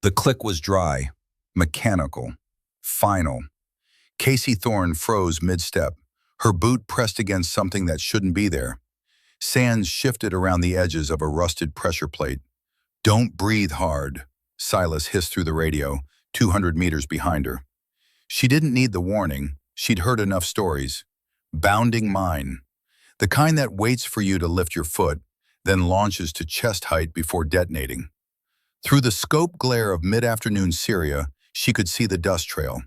The click was dry, mechanical, final. Casey Thorne froze mid-step, her boot pressed against something that shouldn't be there. Sands shifted around the edges of a rusted pressure plate. "Don't breathe hard," Silas hissed through the radio, 200 meters behind her. She didn't need the warning. She'd heard enough stories. Bounding mine. The kind that waits for you to lift your foot, then launches to chest height before detonating. Through the scope glare of mid-afternoon Syria, she could see the dust trail.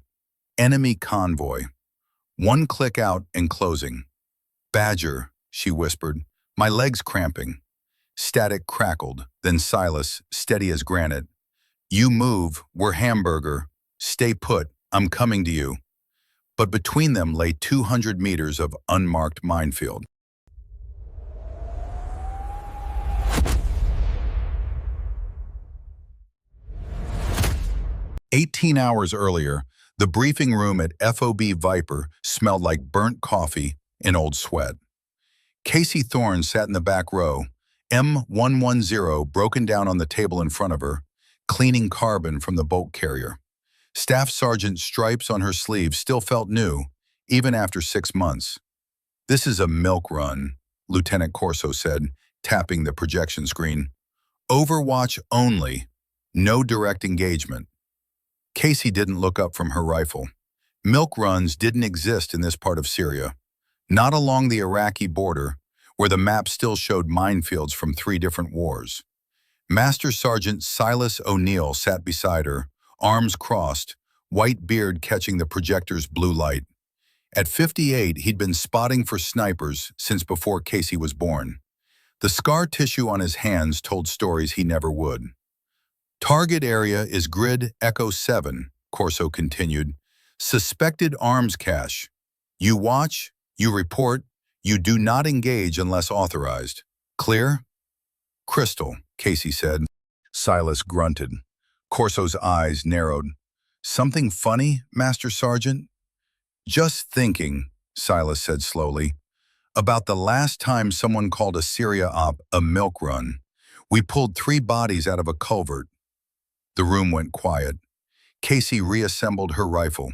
Enemy convoy. One click out and closing. "Badger," she whispered, "my leg's cramping." Static crackled, then Silas, steady as granite. "You move, we're hamburger. Stay put, I'm coming to you." But between them lay 200 meters of unmarked minefield. "18 hours earlier, the briefing room at FOB Viper smelled like burnt coffee and old sweat. Casey Thorne sat in the back row, M110 broken down on the table in front of her, cleaning carbon from the bolt carrier. Staff Sergeant stripes on her sleeve still felt new, even after 6 months. "This is a milk run," Lieutenant Corso said, tapping the projection screen. "Overwatch only, no direct engagement." Casey didn't look up from her rifle. Milk runs didn't exist in this part of Syria. Not along the Iraqi border, where the map still showed minefields from 3 different wars. Master Sergeant Silas O'Neill sat beside her, arms crossed, white beard catching the projector's blue light. At 58, he'd been spotting for snipers since before Casey was born. The scar tissue on his hands told stories he never would. "Target area is grid Echo 7, Corso continued. "Suspected arms cache. You watch, you report, you do not engage unless authorized. Clear?" "Crystal," Casey said. Silas grunted. Corso's eyes narrowed. "Something funny, Master Sergeant?" "Just thinking," Silas said slowly, "about the last time someone called a Syria op a milk run. We pulled 3 bodies out of a culvert." The room went quiet. Casey reassembled her rifle,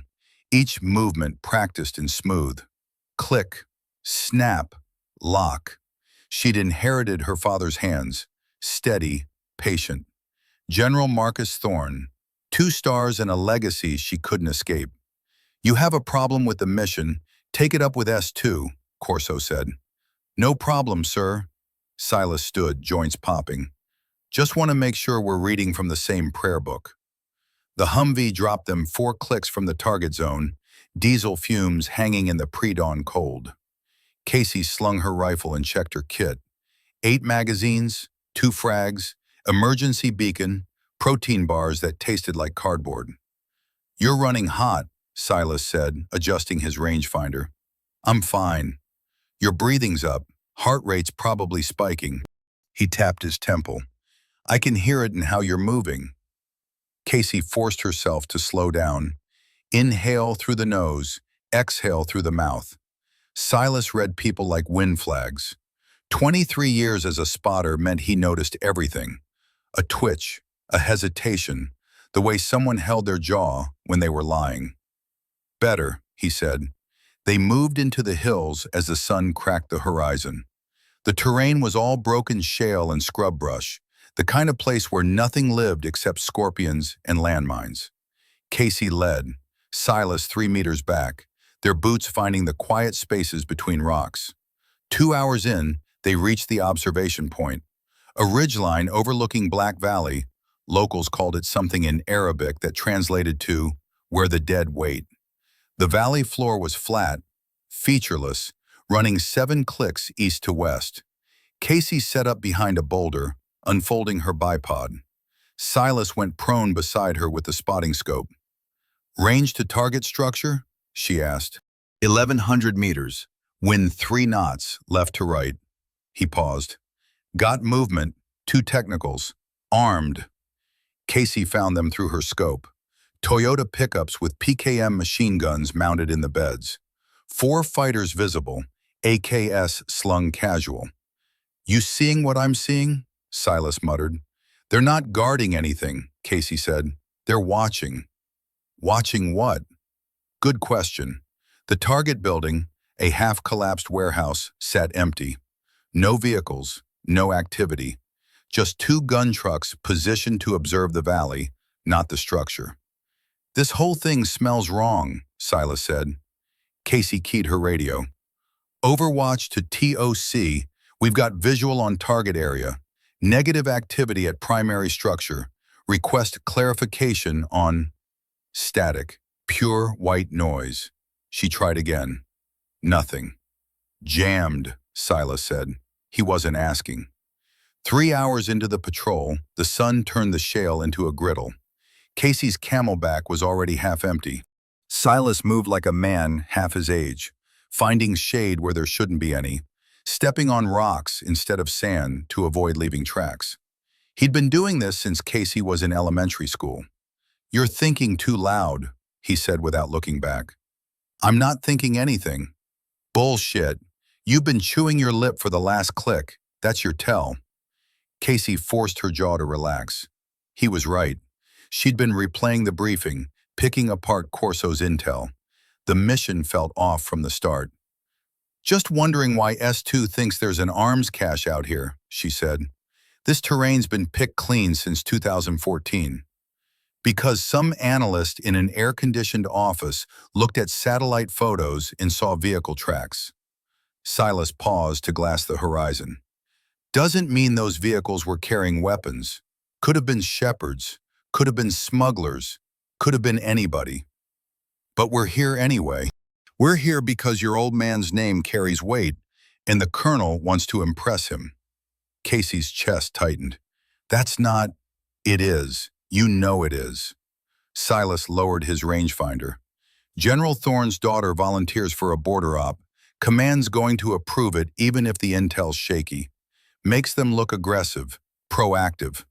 each movement practiced and smooth. Click, snap, lock. She'd inherited her father's hands, steady, patient. General Marcus Thorne, 2 stars and a legacy she couldn't escape. "You have a problem with the mission, take it up with S2, Corso said. "No problem, sir." Silas stood, joints popping. "Just want to make sure we're reading from the same prayer book." The Humvee dropped them 4 clicks from the target zone, diesel fumes hanging in the pre-dawn cold. Casey slung her rifle and checked her kit. 8 magazines, 2 frags, emergency beacon, protein bars that tasted like cardboard. "You're running hot," Silas said, adjusting his rangefinder. "I'm fine. Your breathing's up, heart rate's probably spiking." He tapped his temple. "I can hear it in how you're moving." Casey forced herself to slow down. Inhale through the nose, exhale through the mouth. Silas read people like wind flags. 23 years as a spotter meant he noticed everything. A twitch, a hesitation, the way someone held their jaw when they were lying. "Better," he said. They moved into the hills as the sun cracked the horizon. The terrain was all broken shale and scrub brush, the kind of place where nothing lived except scorpions and landmines. Casey led, Silas 3 meters back, their boots finding the quiet spaces between rocks. 2 hours in, they reached the observation point, a ridgeline overlooking Black Valley. Locals called it something in Arabic that translated to "where the dead wait." The valley floor was flat, featureless, running 7 clicks east to west. Casey set up behind a boulder, unfolding her bipod. Silas went prone beside her with the spotting scope. "Range to target structure?" she asked. 1,100 meters, wind 3 knots, left to right. He paused. "Got movement, 2 technicals, armed." Casey found them through her scope. Toyota pickups with PKM machine guns mounted in the beds. 4 fighters visible, AKS slung casual. "You seeing what I'm seeing?" Silas muttered. "They're not guarding anything," Casey said. They're watching. Watching what? Good question. The target building, a half-collapsed warehouse, sat empty. No vehicles, no activity. Just two gun trucks positioned to observe the valley, not the structure. This whole thing smells wrong, Silas said. Casey keyed her radio. Overwatch to TOC, we've got visual on target area. Negative activity at primary structure. Request clarification on static, pure white noise. She tried again. Nothing. Jammed, Silas said. He wasn't asking. 3 hours into the patrol, the sun turned the shale into a griddle. Casey's camelback was already half empty. Silas moved like a man half his age, finding shade where there shouldn't be any, stepping on rocks instead of sand to avoid leaving tracks. He'd been doing this since Casey was in elementary school. "You're thinking too loud," he said without looking back. "I'm not thinking anything." "Bullshit. You've been chewing your lip for the last click. That's your tell." Casey forced her jaw to relax. He was right. She'd been replaying the briefing, picking apart Corso's intel. The mission felt off from the start. "Just wondering why S2 thinks there's an arms cache out here," she said. "This terrain's been picked clean since 2014. Because some analyst in an air-conditioned office looked at satellite photos and saw vehicle tracks." Silas paused to glass the horizon. "Doesn't mean those vehicles were carrying weapons. Could have been shepherds, could have been smugglers, could have been anybody. But we're here anyway. We're here because your old man's name carries weight, and the colonel wants to impress him." Casey's chest tightened. "That's not—" "It is. You know it is." Silas lowered his rangefinder. "General Thorne's daughter volunteers for a border op. Command's going to approve it even if the intel's shaky. Makes them look aggressive, proactive.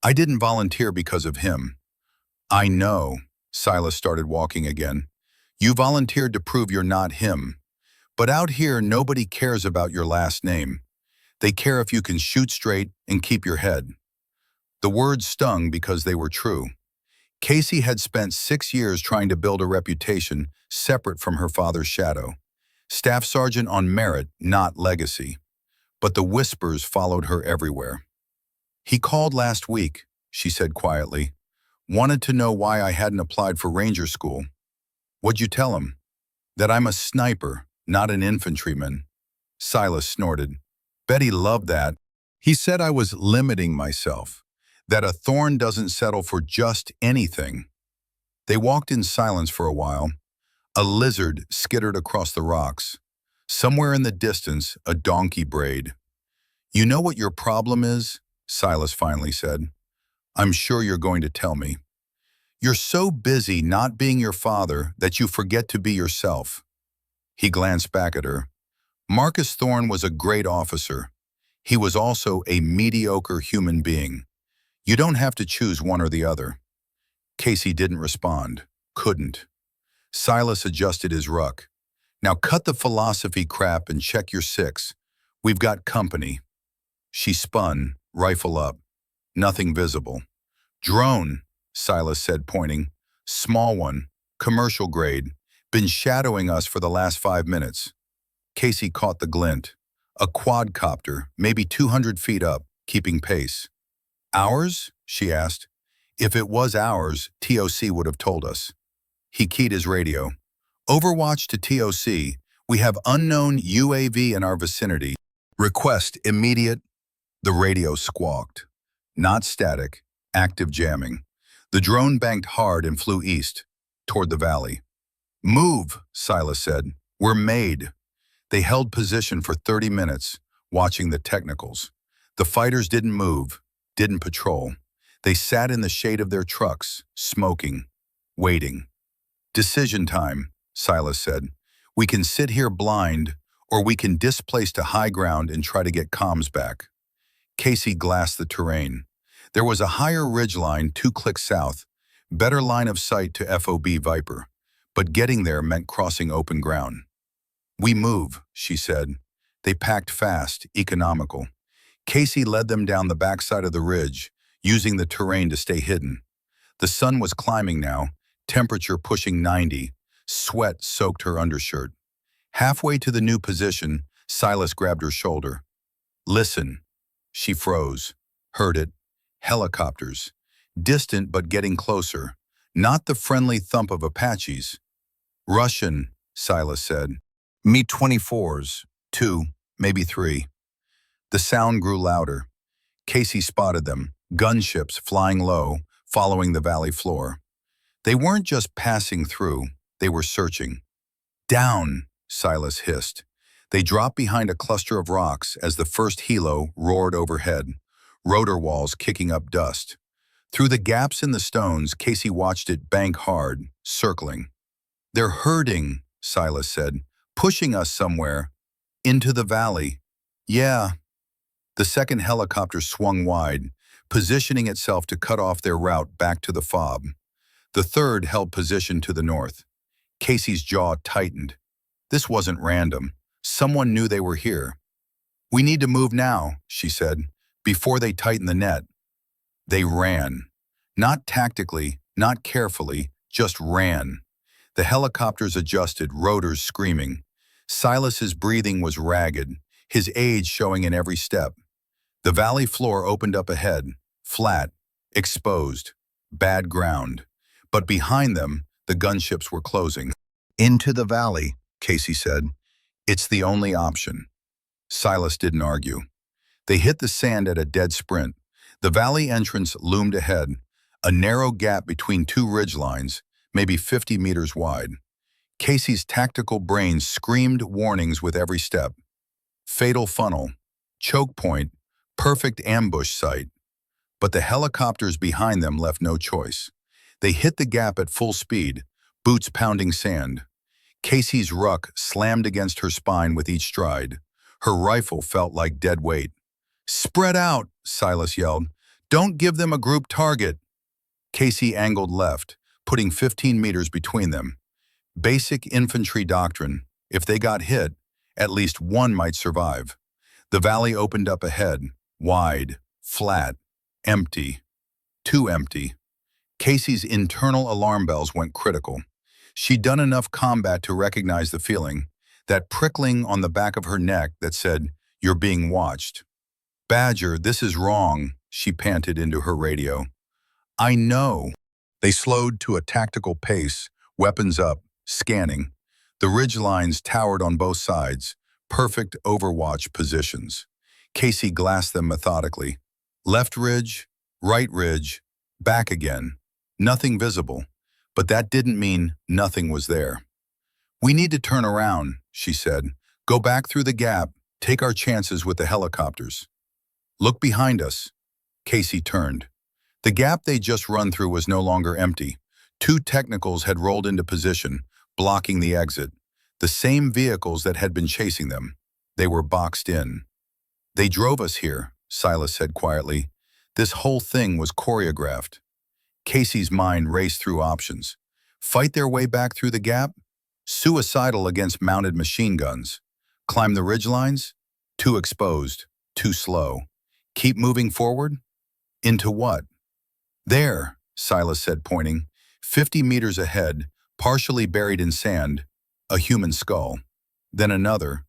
I didn't volunteer because of him." "I know." Silas started walking again. "You volunteered to prove you're not him. But out here, nobody cares about your last name. They care if you can shoot straight and keep your head." The words stung because they were true. Casey had spent 6 years trying to build a reputation separate from her father's shadow. Staff sergeant on merit, not legacy. But the whispers followed her everywhere. "He called last week," she said quietly. "Wanted to know why I hadn't applied for ranger school." "What'd you tell him?" "That I'm a sniper, not an infantryman." Silas snorted. Betty loved that. "He said I was limiting myself, that a Thorne doesn't settle for just anything." They walked in silence for a while. A lizard skittered across the rocks. Somewhere in the distance, a donkey brayed. "You know what your problem is?" Silas finally said. "I'm sure you're going to tell me. You're so busy not being your father that you forget to be yourself." He glanced back at her. "Marcus Thorne was a great officer. He was also a mediocre human being. You don't have to choose one or the other." Casey didn't respond. Couldn't. Silas adjusted his ruck. "Now cut the philosophy crap and check your 6. We've got company." She spun, rifle up. Nothing visible. "Drone," Silas said, pointing. "Small one, commercial grade. Been shadowing us for the last 5 minutes." Casey caught the glint. A quadcopter, maybe 200 feet up, keeping pace. "Ours?" she asked. "If it was ours, TOC would have told us." He keyed his radio. "Overwatch to TOC. We have unknown UAV in our vicinity. Request immediate—" The radio squawked. Not static, active jamming. The drone banked hard and flew east, toward the valley. "Move," Silas said. "We're made." They held position for 30 minutes, watching the technicals. The fighters didn't move, didn't patrol. They sat in the shade of their trucks, smoking, waiting. "Decision time," Silas said. "We can sit here blind, or we can displace to high ground and try to get comms back." Casey glassed the terrain. There was a higher ridgeline 2 clicks south, better line of sight to FOB Viper, but getting there meant crossing open ground. "We move," she said. They packed fast, economical. Casey led them down the backside of the ridge, using the terrain to stay hidden. The sun was climbing now, temperature pushing 90. Sweat soaked her undershirt. Halfway to the new position, Silas grabbed her shoulder. Listen. She froze. Heard it. Helicopters. Distant but getting closer. Not the friendly thump of Apaches. Russian, Silas said. Me-24s. 2, maybe 3. The sound grew louder. Casey spotted them, gunships flying low, following the valley floor. They weren't just passing through, they were searching. Down, Silas hissed. They dropped behind a cluster of rocks as the first helo roared overhead, rotor walls kicking up dust. Through the gaps in the stones, Casey watched it bank hard, circling. They're herding, Silas said, pushing us somewhere. Into the valley. Yeah. The second helicopter swung wide, positioning itself to cut off their route back to the fob. The third held position to the north. Casey's jaw tightened. This wasn't random. Someone knew they were here. We need to move now, she said, before they tighten the net. They ran. Not tactically, not carefully, just ran. The helicopters adjusted, rotors screaming. Silas's breathing was ragged, his age showing in every step. The valley floor opened up ahead, flat, exposed, bad ground. But behind them, the gunships were closing. Into the valley, Casey said. It's the only option. Silas didn't argue. They hit the sand at a dead sprint. The valley entrance loomed ahead, a narrow gap between two ridgelines, maybe 50 meters wide. Casey's tactical brain screamed warnings with every step. Fatal funnel, choke point, perfect ambush site. But the helicopters behind them left no choice. They hit the gap at full speed, boots pounding sand. Casey's ruck slammed against her spine with each stride. Her rifle felt like dead weight. Spread out, Silas yelled. Don't give them a group target. Casey angled left, putting 15 meters between them. Basic infantry doctrine. If they got hit, at least one might survive. The valley opened up ahead, wide, flat, empty. Too empty. Casey's internal alarm bells went critical. She'd done enough combat to recognize the feeling, that prickling on the back of her neck that said, "You're being watched." "Badger, this is wrong," she panted into her radio. "I know." They slowed to a tactical pace, weapons up, scanning. The ridgelines towered on both sides, perfect overwatch positions. Casey glassed them methodically. Left ridge, right ridge, back again. Nothing visible. But that didn't mean nothing was there. "We need to turn around," she said. "Go back through the gap, take our chances with the helicopters." "Look behind us." Casey turned. The gap they'd just run through was no longer empty. Two technicals had rolled into position, blocking the exit. The same vehicles that had been chasing them. They were boxed in. "They drove us here," Silas said quietly. "This whole thing was choreographed." Casey's mind raced through options. Fight their way back through the gap? Suicidal against mounted machine guns. Climb the ridgelines? Too exposed, too slow. Keep moving forward? Into what? "There," Silas said, pointing. 50 meters ahead, partially buried in sand, a human skull. Then another,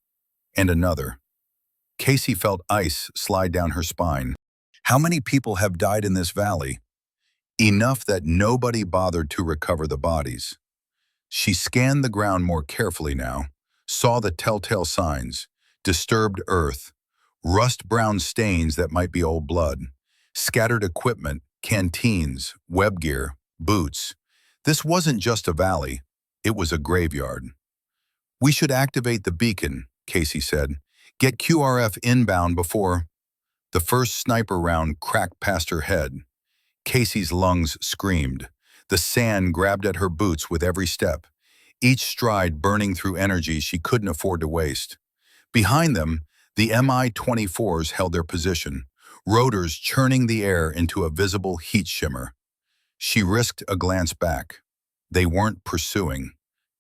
and another. Casey felt ice slide down her spine. How many people have died in this valley? Enough that nobody bothered to recover the bodies. She scanned the ground more carefully now, saw the telltale signs, disturbed earth, rust-brown stains that might be old blood, scattered equipment, canteens, web gear, boots. This wasn't just a valley, it was a graveyard. "We should activate the beacon," Casey said. "Get QRF inbound before—" The first sniper round cracked past her head. Casey's lungs screamed. The sand grabbed at her boots with every step, each stride burning through energy she couldn't afford to waste. Behind them, the Mi-24s held their position, rotors churning the air into a visible heat shimmer. She risked a glance back. They weren't pursuing.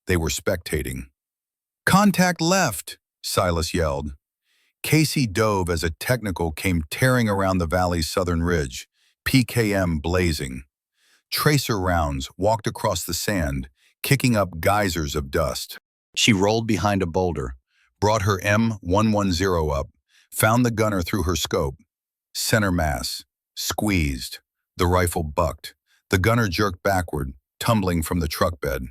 They were spectating. "Contact left!" Silas yelled. Casey dove as a technical came tearing around the valley's southern ridge, PKM blazing. Tracer rounds walked across the sand, kicking up geysers of dust. She rolled behind a boulder, brought her M110 up, found the gunner through her scope. Center mass, squeezed. The rifle bucked. The gunner jerked backward, tumbling from the truck bed.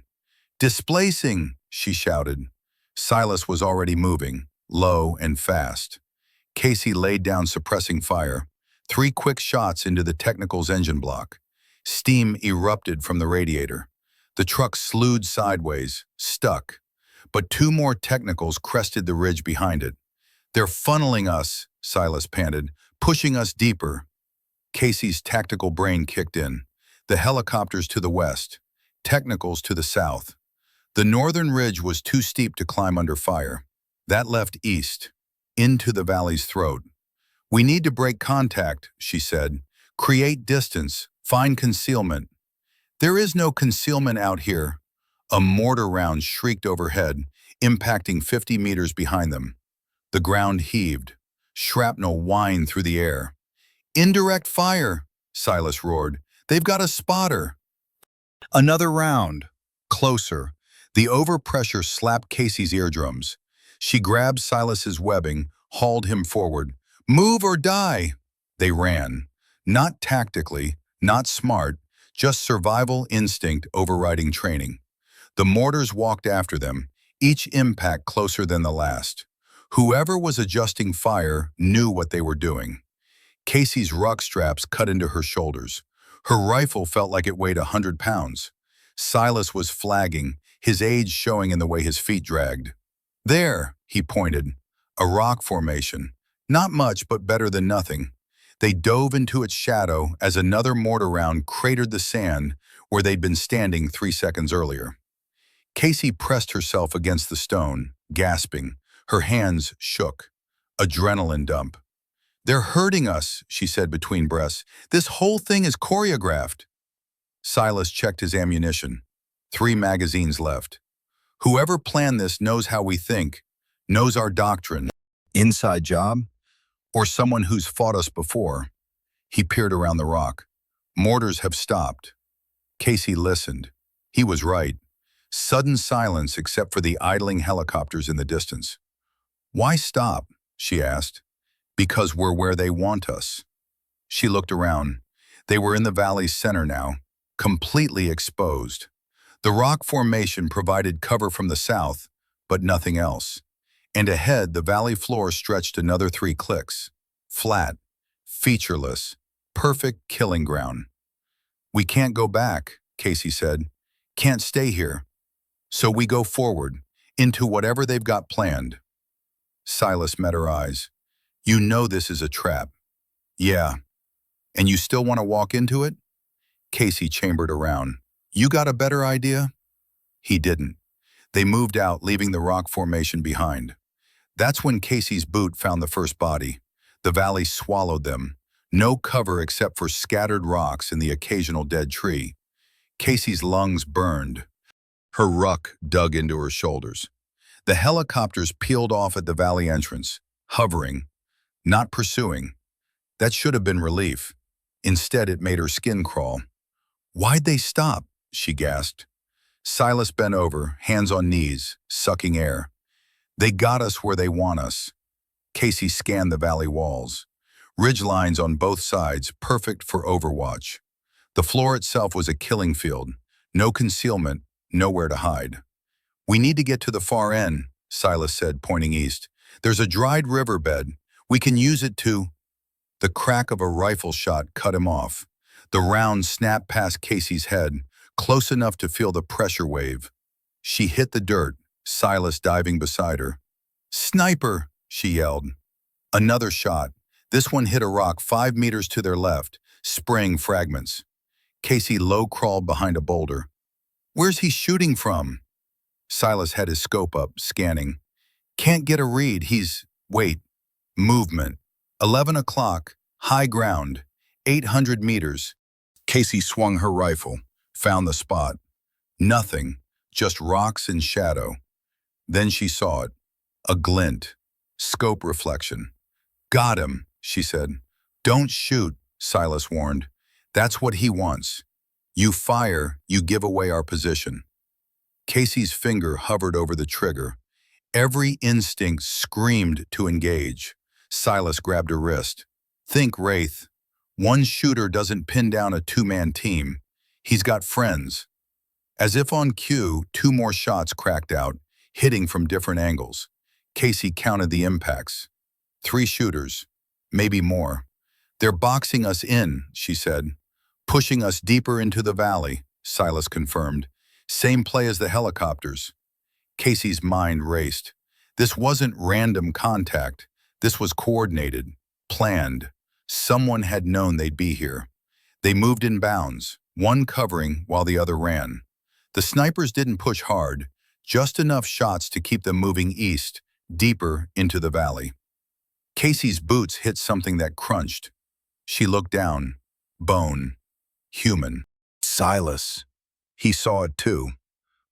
"Displacing!" she shouted. Silas was already moving, low and fast. Casey laid down suppressing fire. 3 quick shots into the Technical's engine block. Steam erupted from the radiator. The truck slewed sideways, stuck. But 2 more Technicals crested the ridge behind it. "They're funneling us," Silas panted, "pushing us deeper." Casey's tactical brain kicked in. The helicopters to the west, Technicals to the south. The northern ridge was too steep to climb under fire. That left east, into the valley's throat. "We need to break contact," she said. "Create distance, find concealment." "There is no concealment out here." A mortar round shrieked overhead, impacting 50 meters behind them. The ground heaved. Shrapnel whined through the air. "Indirect fire," Silas roared. "They've got a spotter." Another round. Closer. The overpressure slapped Casey's eardrums. She grabbed Silas's webbing, hauled him forward. "Move or die!" They ran. Not tactically, not smart, just survival instinct overriding training. The mortars walked after them, each impact closer than the last. Whoever was adjusting fire knew what they were doing. Casey's ruck straps cut into her shoulders. Her rifle felt like it weighed 100 pounds. Silas was flagging, his age showing in the way his feet dragged. "There," he pointed. A rock formation. Not much, but better than nothing. They dove into its shadow as another mortar round cratered the sand where they'd been standing 3 seconds earlier. Casey pressed herself against the stone, gasping. Her hands shook. Adrenaline dump. "They're hurting us," she said between breaths. "This whole thing is choreographed." Silas checked his ammunition. 3 magazines left. "Whoever planned this knows how we think, knows our doctrine. Inside job? Or someone who's fought us before?" He peered around the rock. Mortars have stopped. Casey listened. He was right. Sudden silence except for the idling helicopters in the distance. "Why stop?" she asked. "Because we're where they want us." She looked around. They were in the valley's center now, completely exposed. The rock formation provided cover from the south, but nothing else. And ahead, the valley floor stretched another 3 clicks. Flat, featureless, perfect killing ground. "We can't go back," Casey said. "Can't stay here. So we go forward, into whatever they've got planned." Silas met her eyes. "You know this is a trap." "Yeah. And you still want to walk into it?" Casey chambered around. "You got a better idea?" He didn't. They moved out, leaving the rock formation behind. That's when Casey's boot found the first body. The valley swallowed them. No cover except for scattered rocks and the occasional dead tree. Casey's lungs burned. Her ruck dug into her shoulders. The helicopters peeled off at the valley entrance, hovering, not pursuing. That should have been relief. Instead, it made her skin crawl. "Why'd they stop?" she gasped. Silas bent over, hands on knees, sucking air. "They got us where they want us." Casey scanned the valley walls. Ridgelines on both sides, perfect for overwatch. The floor itself was a killing field. No concealment, nowhere to hide. "We need to get to the far end," Silas said, pointing east. "There's a dried riverbed. We can use it to—" The crack of a rifle shot cut him off. The round snapped past Casey's head, close enough to feel the pressure wave. She hit the dirt, Silas diving beside her. "Sniper!" she yelled. Another shot. This one hit a rock 5 meters to their left, spraying fragments. Casey low-crawled behind a boulder. "Where's he shooting from?" Silas had his scope up, scanning. "Can't get a read. Wait. Movement. 11 o'clock. High ground. 800 meters. Casey swung her rifle, found the spot. Nothing, just rocks and shadow. Then she saw it. A glint. Scope reflection. "Got him," she said. "Don't shoot," Silas warned. "That's what he wants." You fire, you give away our position. Casey's finger hovered over the trigger. Every instinct screamed to engage. Silas grabbed her wrist. Think, Wraith. One shooter doesn't pin down a two-man team. He's got friends. As if on cue, two more shots cracked out, hitting from different angles. Casey counted the impacts. 3 shooters, maybe more. They're boxing us in, she said. Pushing us deeper into the valley, Silas confirmed. Same play as the helicopters. Casey's mind raced. This wasn't random contact. This was coordinated, planned. Someone had known they'd be here. They moved in bounds, one covering while the other ran. The snipers didn't push hard, just enough shots to keep them moving east, deeper into the valley. Casey's boots hit something that crunched. She looked down. Bone. Human. Silas. He saw it too.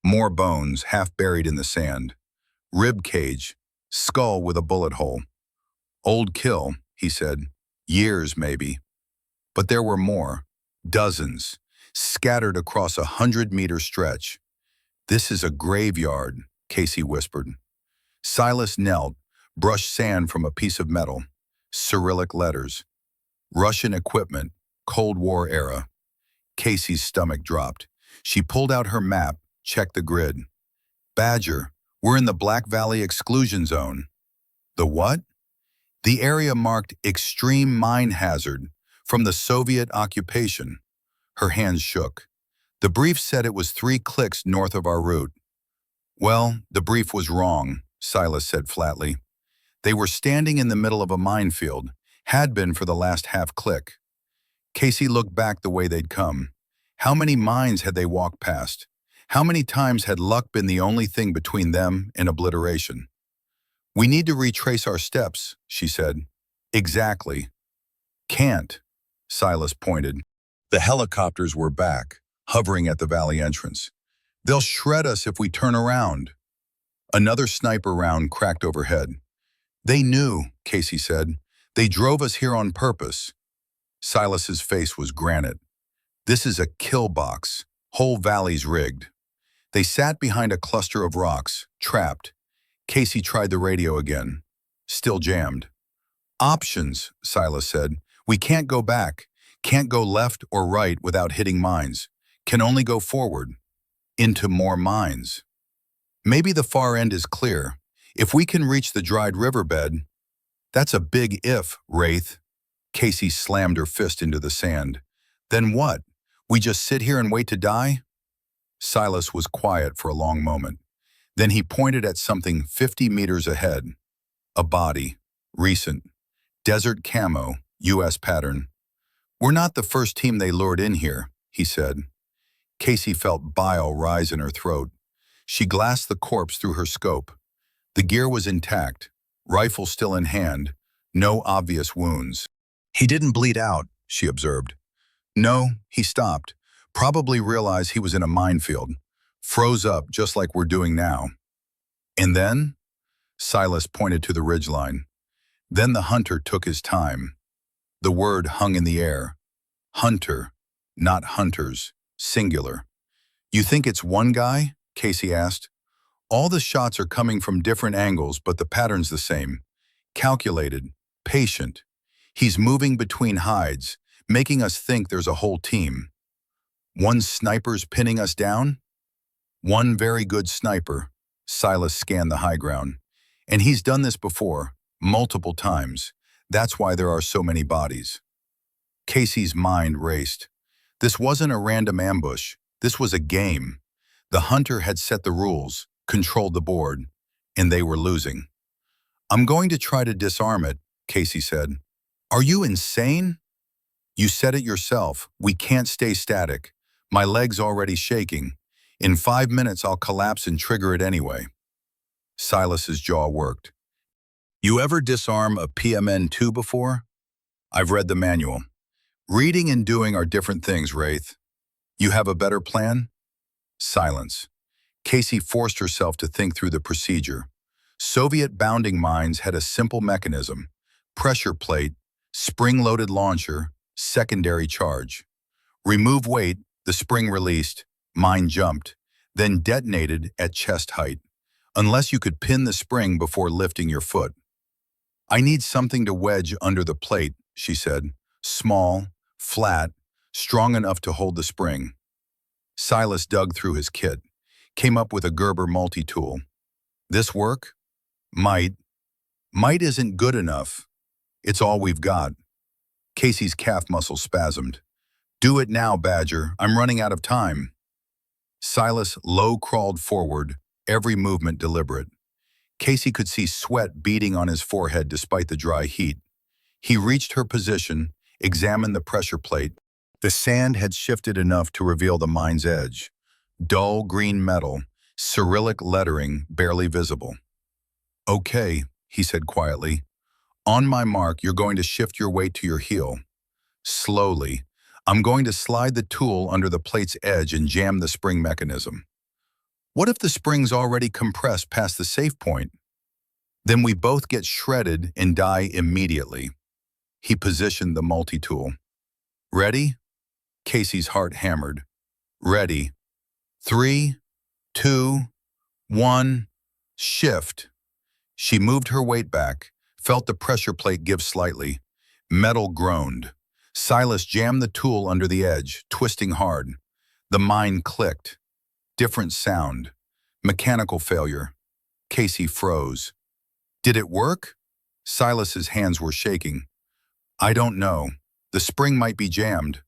More bones, half buried in the sand. Rib cage. Skull with a bullet hole. Old kill, he said. Years, maybe. But there were more. Dozens. Scattered across a 100-meter stretch. This is a graveyard, Casey whispered. Silas knelt, brushed sand from a piece of metal. Cyrillic letters. Russian equipment, Cold War era. Casey's stomach dropped. She pulled out her map, checked the grid. Badger, we're in the Black Valley exclusion zone. The what? The area marked extreme mine hazard from the Soviet occupation. Her hands shook. The brief said it was 3 clicks north of our route. Well, the brief was wrong, Silas said flatly. They were standing in the middle of a minefield, had been for the last half click. Casey looked back the way they'd come. How many mines had they walked past? How many times had luck been the only thing between them and obliteration? We need to retrace our steps, she said. Exactly. Can't, Silas pointed. The helicopters were back, hovering at the valley entrance. They'll shred us if we turn around. Another sniper round cracked overhead. They knew, Casey said. They drove us here on purpose. Silas's face was granite. This is a kill box. Whole valley's rigged. They sat behind a cluster of rocks, trapped. Casey tried the radio again. Still jammed. Options, Silas said. We can't go back. Can't go left or right without hitting mines. Can only go forward. Into more mines. Maybe the far end is clear. If we can reach the dried riverbed, that's a big if, Wraith. Casey slammed her fist into the sand. Then what? We just sit here and wait to die? Silas was quiet for a long moment. Then he pointed at something 50 meters ahead. A body. Recent. Desert camo. U.S. pattern. We're not the first team they lured in here, he said. Casey felt bile rise in her throat. She glassed the corpse through her scope. The gear was intact. Rifle still in hand. No obvious wounds. He didn't bleed out, she observed. No, he stopped. Probably realized he was in a minefield. Froze up just like we're doing now. And then? Silas pointed to the ridgeline. Then the hunter took his time. The word hung in the air. Hunter, not hunters, singular. You think it's one guy? Casey asked. All the shots are coming from different angles, but the pattern's the same. Calculated, patient. He's moving between hides, making us think there's a whole team. One sniper's pinning us down? One very good sniper. Silas scanned the high ground. And he's done this before, multiple times. That's why there are so many bodies. Casey's mind raced. This wasn't a random ambush. This was a game. The hunter had set the rules, controlled the board, and they were losing. I'm going to try to disarm it, Casey said. Are you insane? You said it yourself. We can't stay static. My leg's already shaking. In 5 minutes, I'll collapse and trigger it anyway. Silas's jaw worked. You ever disarm a PMN-2 before? I've read the manual. Reading and doing are different things, Wraith. You have a better plan? Silence. Casey forced herself to think through the procedure. Soviet bounding mines had a simple mechanism. Pressure plate, spring-loaded launcher, secondary charge. Remove weight, the The spring released, mine jumped, then detonated at chest height, unless you could pin the spring before lifting your foot. I need something to wedge under the plate, she said. Small, flat, strong enough to hold the spring. Silas dug through his kit, came up with a Gerber multi-tool. This work? Might. Might isn't good enough. It's all we've got. Casey's calf muscle spasmed. Do it now, Badger. I'm running out of time. Silas low-crawled forward, every movement deliberate. Casey could see sweat beading on his forehead despite the dry heat. He reached her position, examined the pressure plate. The sand had shifted enough to reveal the mine's edge. Dull green metal, Cyrillic lettering barely visible. Okay, he said quietly. On my mark, you're going to shift your weight to your heel. Slowly, I'm going to slide the tool under the plate's edge and jam the spring mechanism. What if the spring's already compressed past the safe point? Then we both get shredded and die immediately. He positioned the multi-tool. Ready? Casey's heart hammered. Ready. 3, 2, 1, shift. She moved her weight back, felt the pressure plate give slightly. Metal groaned. Silas jammed the tool under the edge, twisting hard. The mine clicked. Different sound. Mechanical failure. Casey froze. Did it work? Silas's hands were shaking. I don't know. The spring might be jammed,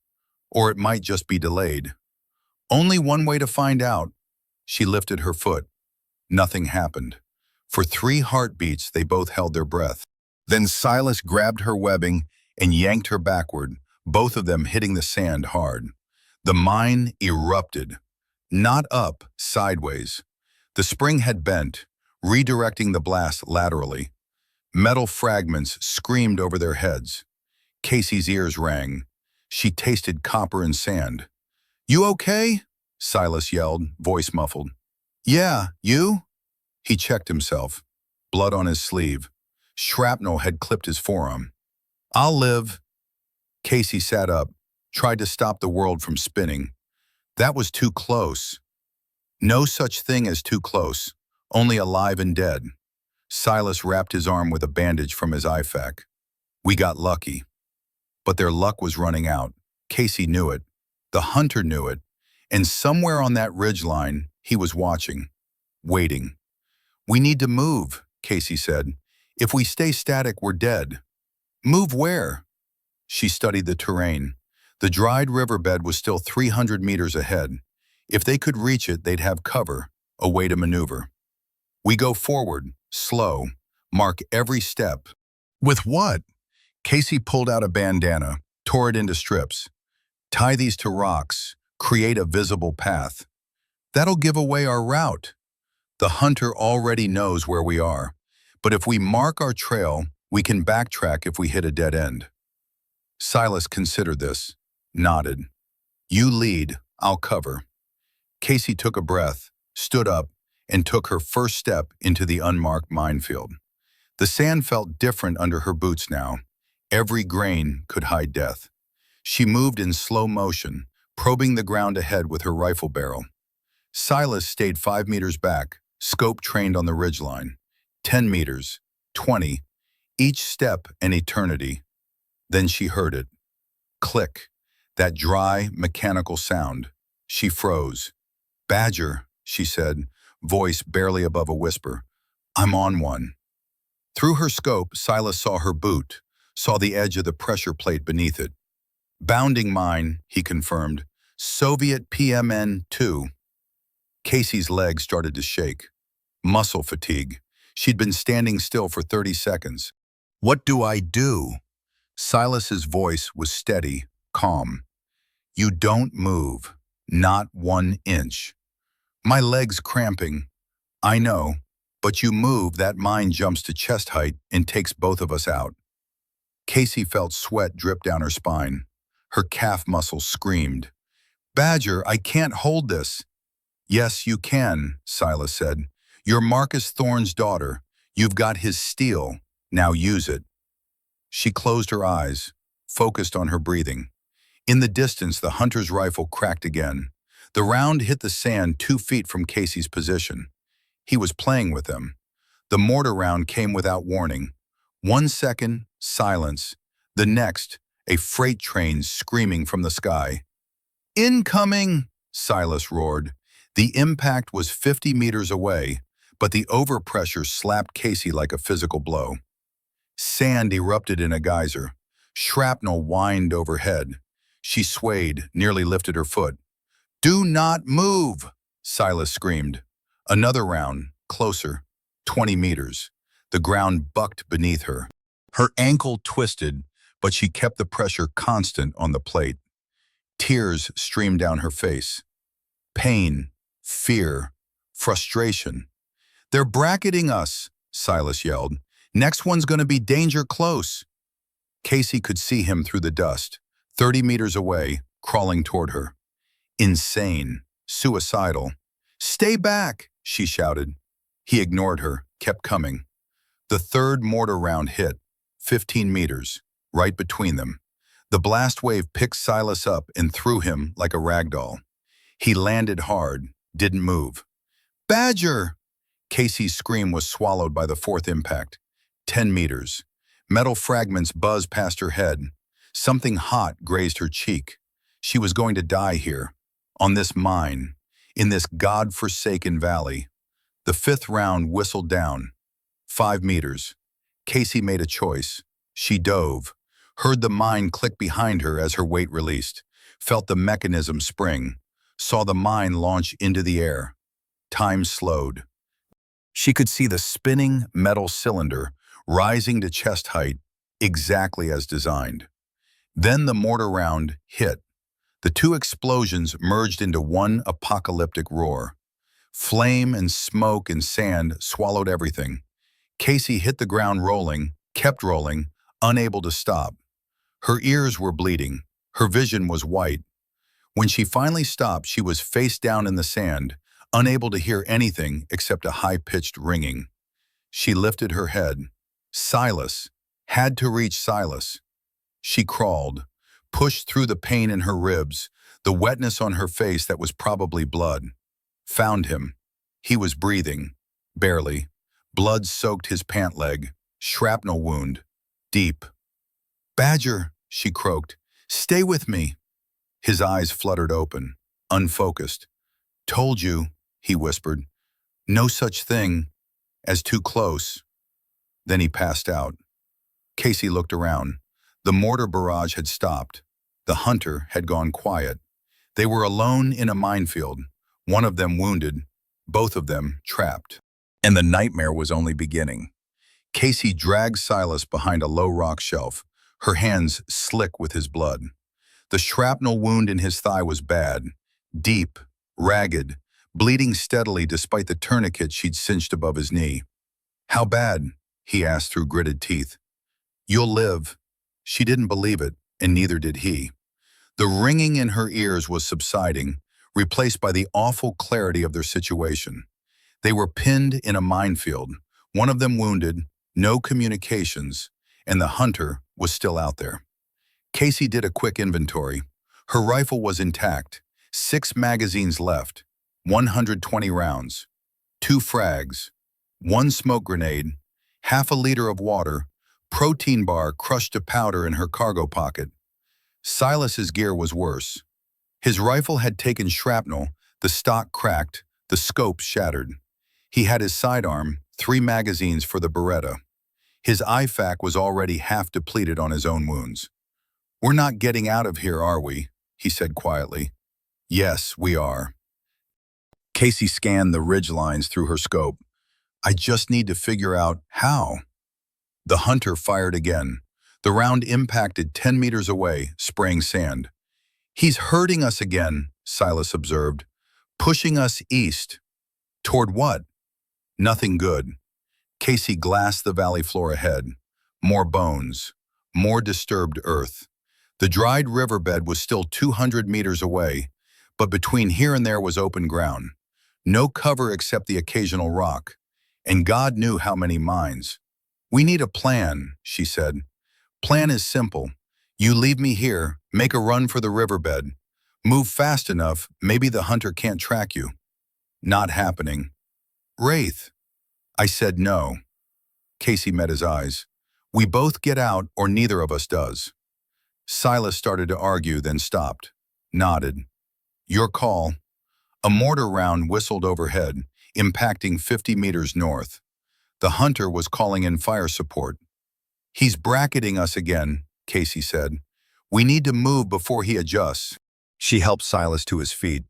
or it might just be delayed. Only one way to find out. She lifted her foot. Nothing happened. For 3 heartbeats, they both held their breath. Then Silas grabbed her webbing and yanked her backward, both of them hitting the sand hard. The mine erupted. Not up, sideways. The spring had bent, redirecting the blast laterally. Metal fragments screamed over their heads. Casey's ears rang. She tasted copper and sand. You okay? Silas yelled, voice muffled. Yeah, you? He checked himself. Blood on his sleeve. Shrapnel had clipped his forearm. I'll live. Casey sat up, tried to stop the world from spinning. That was too close. No such thing as too close, only alive and dead. Silas wrapped his arm with a bandage from his IFAK. We got lucky. But their luck was running out. Casey knew it. The hunter knew it. And somewhere on that ridgeline, he was watching, waiting. We need to move, Casey said. If we stay static, we're dead. Move where? She studied the terrain. The dried riverbed was still 300 meters ahead. If they could reach it, they'd have cover, a way to maneuver. We go forward, slow, mark every step. With what? Casey pulled out a bandana, tore it into strips. Tie these to rocks, create a visible path. That'll give away our route. The hunter already knows where we are, but if we mark our trail, we can backtrack if we hit a dead end. Silas considered this, nodded. You lead, I'll cover. Casey took a breath, stood up, and took her first step into the unmarked minefield. The sand felt different under her boots now. Every grain could hide death. She moved in slow motion, probing the ground ahead with her rifle barrel. Silas stayed 5 meters back, scope trained on the ridgeline. 10 meters, 20, each step an eternity. Then she heard it. Click, that dry, mechanical sound. She froze. Badger, she said, voice barely above a whisper. I'm on one. Through her scope, Silas saw her boot, saw the edge of the pressure plate beneath it. Bounding mine, he confirmed. Soviet PMN-2. Casey's legs started to shake. Muscle fatigue. She'd been standing still for 30 seconds. What do I do? Silas's voice was steady, calm. You don't move. Not 1 inch. My leg's cramping. I know, but you move, that mine jumps to chest height and takes both of us out. Casey felt sweat drip down her spine. Her calf muscles screamed. Badger, I can't hold this. Yes, you can, Silas said. You're Marcus Thorne's daughter. You've got his steel. Now use it. She closed her eyes, focused on her breathing. In the distance, the hunter's rifle cracked again. The round hit the sand 2 feet from Casey's position. He was playing with them. The mortar round came without warning. 1 second, silence. The next, a freight train screaming from the sky. "Incoming!" Silas roared. The impact was 50 meters away, but the overpressure slapped Casey like a physical blow. Sand erupted in a geyser. Shrapnel whined overhead. She swayed, nearly lifted her foot. "Do not move!" Silas screamed. Another round, closer, 20 meters. The ground bucked beneath her. Her ankle twisted, but she kept the pressure constant on the plate. Tears streamed down her face. Pain, fear, frustration. "They're bracketing us," Silas yelled. "Next one's going to be danger close." Casey could see him through the dust, 30 meters away, crawling toward her. Insane, suicidal. "Stay back," she shouted. He ignored her, kept coming. The third mortar round hit, 15 meters, right between them. The blast wave picked Silas up and threw him like a rag doll. He landed hard, didn't move. "Badger!" Casey's scream was swallowed by the fourth impact. 10 meters. Metal fragments buzzed past her head. Something hot grazed her cheek. She was going to die here, on this mine, in this God-forsaken valley. The fifth round whistled down. 5 meters. Casey made a choice. She dove, heard the mine click behind her as her weight released, felt the mechanism spring, saw the mine launch into the air. Time slowed. She could see the spinning metal cylinder rising to chest height, exactly as designed. Then the mortar round hit. The two explosions merged into one apocalyptic roar. Flame and smoke and sand swallowed everything. Casey hit the ground rolling, kept rolling, unable to stop. Her ears were bleeding. Her vision was white. When she finally stopped, she was face down in the sand, unable to hear anything except a high-pitched ringing. She lifted her head. Silas. Had to reach Silas. She crawled, pushed through the pain in her ribs, the wetness on her face that was probably blood. Found him. He was breathing, barely. Blood soaked his pant leg. Shrapnel wound. Deep. "Badger," she croaked. "Stay with me." His eyes fluttered open, unfocused. "Told you," he whispered. "No such thing as too close." Then he passed out. Casey looked around. The mortar barrage had stopped. The hunter had gone quiet. They were alone in a minefield, one of them wounded, both of them trapped. And the nightmare was only beginning. Casey dragged Silas behind a low rock shelf, her hands slick with his blood. The shrapnel wound in his thigh was bad, deep, ragged, bleeding steadily despite the tourniquet she'd cinched above his knee. "How bad?" he asked through gritted teeth. "You'll live." She didn't believe it, and neither did he. The ringing in her ears was subsiding, replaced by the awful clarity of their situation. They were pinned in a minefield, one of them wounded, no communications, and the hunter was still out there. Casey did a quick inventory. Her rifle was intact, 6 magazines left, 120 rounds, 2 frags, 1 smoke grenade, half a liter of water, protein bar crushed to powder in her cargo pocket. Silas's gear was worse. His rifle had taken shrapnel, the stock cracked, the scope shattered. He had his sidearm, 3 magazines for the Beretta. His IFAK was already half depleted on his own wounds. "We're not getting out of here, are we?" he said quietly. "Yes, we are." Casey scanned the ridge lines through her scope. "I just need to figure out how." The hunter fired again. The round impacted 10 meters away, spraying sand. "He's hurting us again," Silas observed. "Pushing us east." "Toward what?" "Nothing good." Casey glassed the valley floor ahead. More bones. More disturbed earth. The dried riverbed was still 200 meters away, but between here and there was open ground. No cover except the occasional rock. And God knew how many mines. "We need a plan," she said. "Plan is simple. You leave me here, make a run for the riverbed. Move fast enough, maybe the hunter can't track you. Not happening. Wraith. I said no. Casey met his eyes. We both get out or neither of us does. Silas started to argue, then stopped. Nodded. Your call. A mortar round whistled overhead, impacting 50 meters north. The hunter was calling in fire support. He's bracketing us again, Casey said. We need to move before he adjusts. She helped Silas to his feet.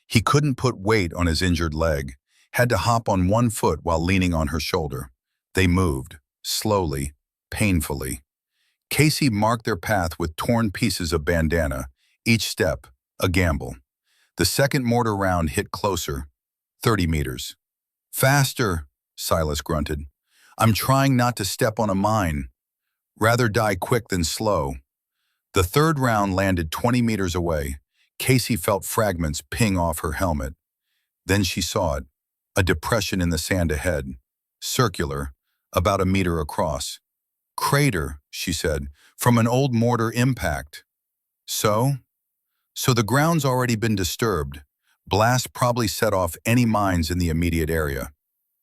He couldn't put weight on his injured leg, had to hop on one foot while leaning on her shoulder. They moved, slowly, painfully. Casey marked their path with torn pieces of bandana, each step, a gamble. The second mortar round hit closer, 30 meters. Faster, Silas grunted. I'm trying not to step on a mine. Rather die quick than slow. The third round landed 20 meters away. Casey felt fragments ping off her helmet. Then she saw it, a depression in the sand ahead, circular, about a meter across. Crater, she said, from an old mortar impact. So the ground's already been disturbed. Blast probably set off any mines in the immediate area.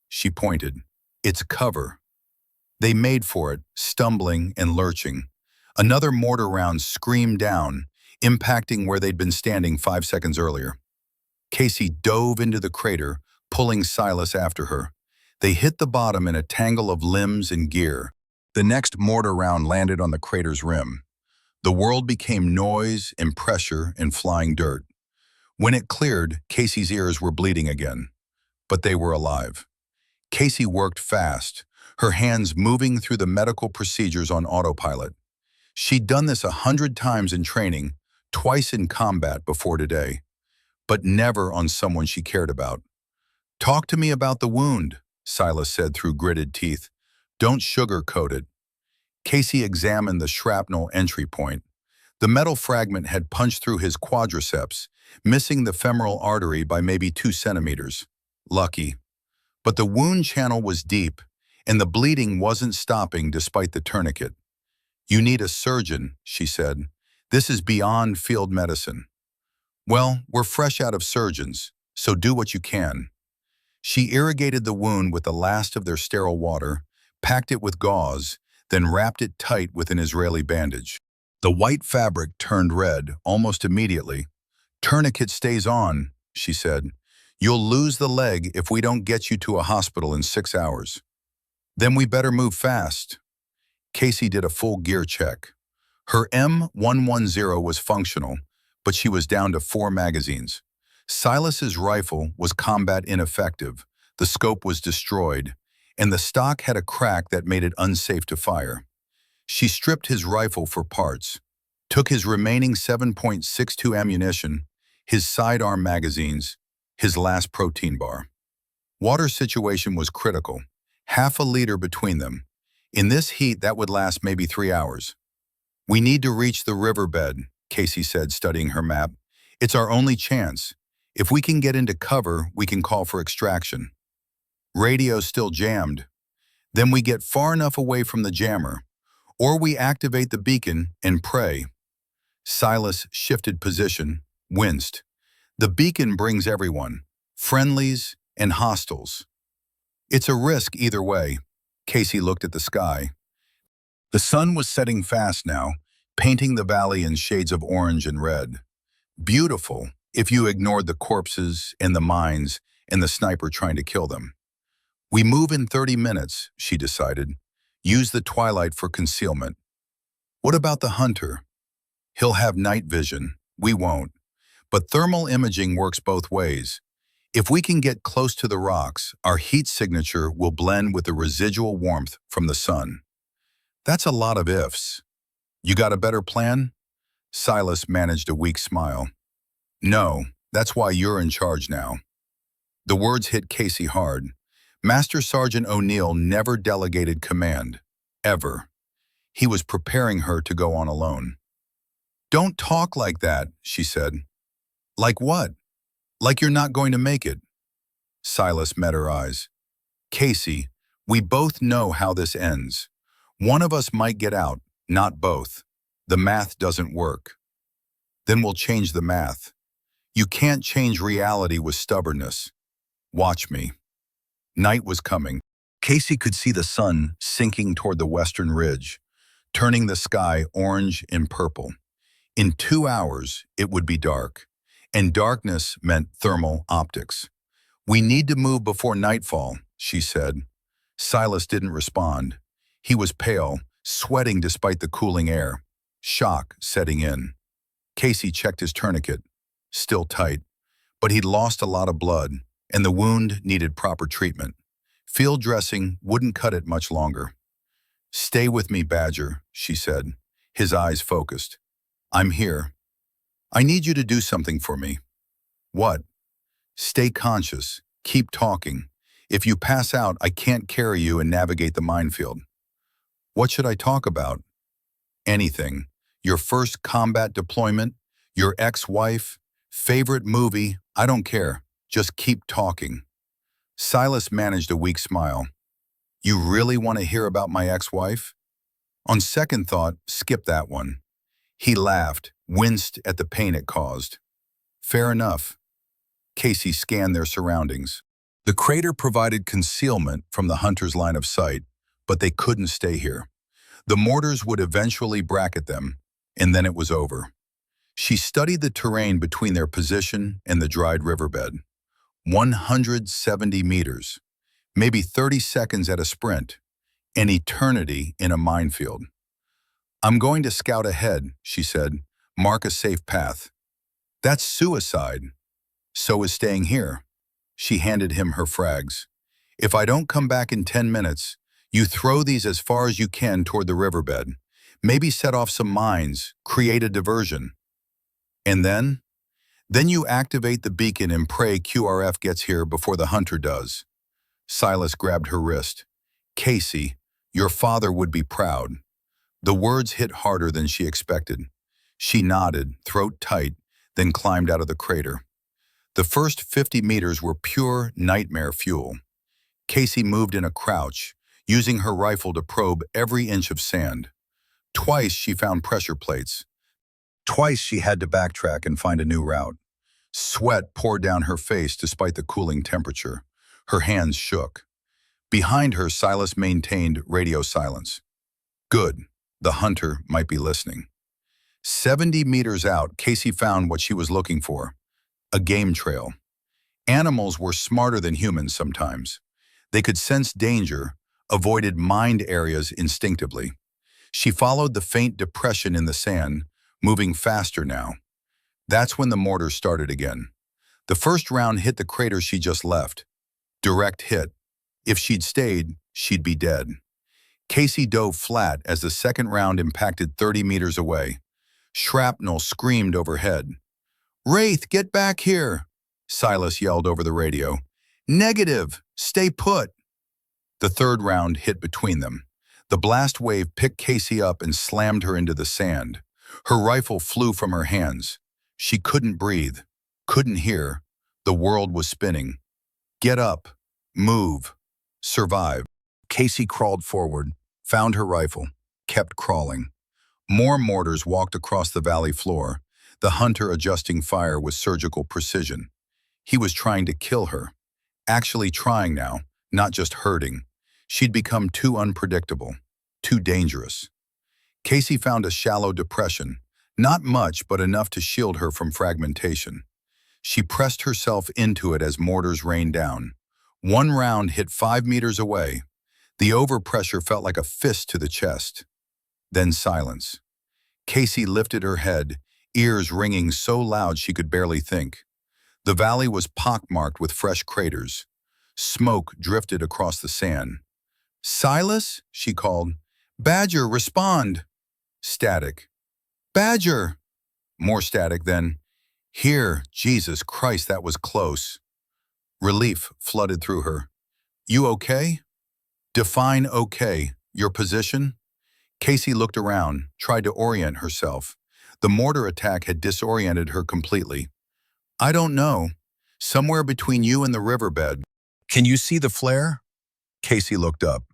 She pointed. It's cover. They made for it, stumbling and lurching. Another mortar round screamed down, impacting where they'd been standing 5 seconds earlier. Casey dove into the crater, pulling Silas after her. They hit the bottom in a tangle of limbs and gear. The next mortar round landed on the crater's rim. The world became noise and pressure and flying dirt. When it cleared, Casey's ears were bleeding again. But they were alive. Casey worked fast, her hands moving through the medical procedures on autopilot. She'd done this 100 times in training, twice in combat before today, but never on someone she cared about. Talk to me about the wound, Silas said through gritted teeth. Don't sugarcoat it. Casey examined the shrapnel entry point. The metal fragment had punched through his quadriceps, missing the femoral artery by maybe 2 centimeters. Lucky. But the wound channel was deep, and the bleeding wasn't stopping despite the tourniquet. You need a surgeon, she said. This is beyond field medicine. Well, we're fresh out of surgeons, so do what you can. She irrigated the wound with the last of their sterile water, packed it with gauze, then wrapped it tight with an Israeli bandage. The white fabric turned red almost immediately. Tourniquet stays on, she said. You'll lose the leg if we don't get you to a hospital in 6 hours. Then we better move fast. Casey did a full gear check. Her M110 was functional, but she was down to 4 magazines. Silas's rifle was combat ineffective, the scope was destroyed, and the stock had a crack that made it unsafe to fire. She stripped his rifle for parts, took his remaining 7.62 ammunition, his sidearm magazines, his last protein bar. Water situation was critical, half a liter between them. In this heat, that would last maybe 3 hours. We need to reach the riverbed, Casey said, studying her map. It's our only chance. If we can get into cover, we can call for extraction. Radio's still jammed. Then we get far enough away from the jammer, or we activate the beacon and pray. Silas shifted position, winced. The beacon brings everyone, friendlies and hostiles. It's a risk either way. Casey looked at the sky. The sun was setting fast now, painting the valley in shades of orange and red. Beautiful, if you ignored the corpses and the mines and the sniper trying to kill them. We move in 30 minutes, she decided. Use the twilight for concealment. What about the hunter? He'll have night vision. We won't. But thermal imaging works both ways. If we can get close to the rocks, our heat signature will blend with the residual warmth from the sun. That's a lot of ifs. You got a better plan? Silas managed a weak smile. No, that's why you're in charge now. The words hit Casey hard. Master Sergeant O'Neill never delegated command. Ever. He was preparing her to go on alone. Don't talk like that, she said. Like what? Like you're not going to make it. Silas met her eyes. Casey, we both know how this ends. One of us might get out, not both. The math doesn't work. Then we'll change the math. You can't change reality with stubbornness. Watch me. Night was coming. Casey could see the sun sinking toward the western ridge, turning the sky orange and purple. In 2 hours, it would be dark, and darkness meant thermal optics. "We need to move before nightfall," she said. Silas didn't respond. He was pale, sweating despite the cooling air. Shock setting in. Casey checked his tourniquet, still tight, but he'd lost a lot of blood, and the wound needed proper treatment. Field dressing wouldn't cut it much longer. "Stay with me, Badger," she said, his eyes focused. "I'm here. I need you to do something for me." "What?" "Stay conscious. Keep talking. If you pass out, I can't carry you and navigate the minefield." "What should I talk about?" "Anything. Your first combat deployment, your ex-wife, favorite movie, I don't care. Just keep talking." Silas managed a weak smile. "You really want to hear about my ex-wife?" On second thought, skip that one. He laughed, winced at the pain it caused. "Fair enough." Casey scanned their surroundings. The crater provided concealment from the hunter's line of sight, but they couldn't stay here. The mortars would eventually bracket them, and then it was over. She studied the terrain between their position and the dried riverbed. 170 meters, maybe 30 seconds at a sprint, an eternity in a minefield. "I'm going to scout ahead," she said. "Mark a safe path." "That's suicide." "So is staying here." She handed him her frags. "If I don't come back in 10 minutes, you throw these as far as you can toward the riverbed. Maybe set off some mines, create a diversion. And then? Then you activate the beacon and pray QRF gets here before the hunter does." Silas grabbed her wrist. "Casey, your father would be proud." The words hit harder than she expected. She nodded, throat tight, then climbed out of the crater. The first 50 meters were pure nightmare fuel. Casey moved in a crouch, using her rifle to probe every inch of sand. Twice she found pressure plates. Twice she had to backtrack and find a new route. Sweat poured down her face despite the cooling temperature. Her hands shook. Behind her, Silas maintained radio silence. Good. The hunter might be listening. 70 meters out, Casey found what she was looking for. A game trail. Animals were smarter than humans sometimes. They could sense danger, avoided mined areas instinctively. She followed the faint depression in the sand, moving faster now. That's when the mortar started again. The first round hit the crater she just left. Direct hit. If she'd stayed, she'd be dead. Casey dove flat as the second round impacted 30 meters away. Shrapnel screamed overhead. "Wraith, get back here!" Silas yelled over the radio. "Negative! Stay put!" The third round hit between them. The blast wave picked Casey up and slammed her into the sand. Her rifle flew from her hands. She couldn't breathe, couldn't hear. The world was spinning. Get up, move, survive. Casey crawled forward, found her rifle, kept crawling. More mortars walked across the valley floor, the hunter adjusting fire with surgical precision. He was trying to kill her. Actually trying now, not just hurting. She'd become too unpredictable, too dangerous. Casey found a shallow depression, not much but enough to shield her from fragmentation. She pressed herself into it as mortars rained down. One round hit 5 meters away. The overpressure felt like a fist to the chest. Then silence. Casey lifted her head, ears ringing so loud she could barely think. The valley was pockmarked with fresh craters. Smoke drifted across the sand. "Silas?" she called. "Badger, respond!" Static. "Badger!" More static, then, "Here, Jesus Christ, that was close." Relief flooded through her. "You okay?" "Define okay. Your position?" Casey looked around, tried to orient herself. The mortar attack had disoriented her completely. "I don't know. Somewhere between you and the riverbed." "Can you see the flare?" Casey looked up.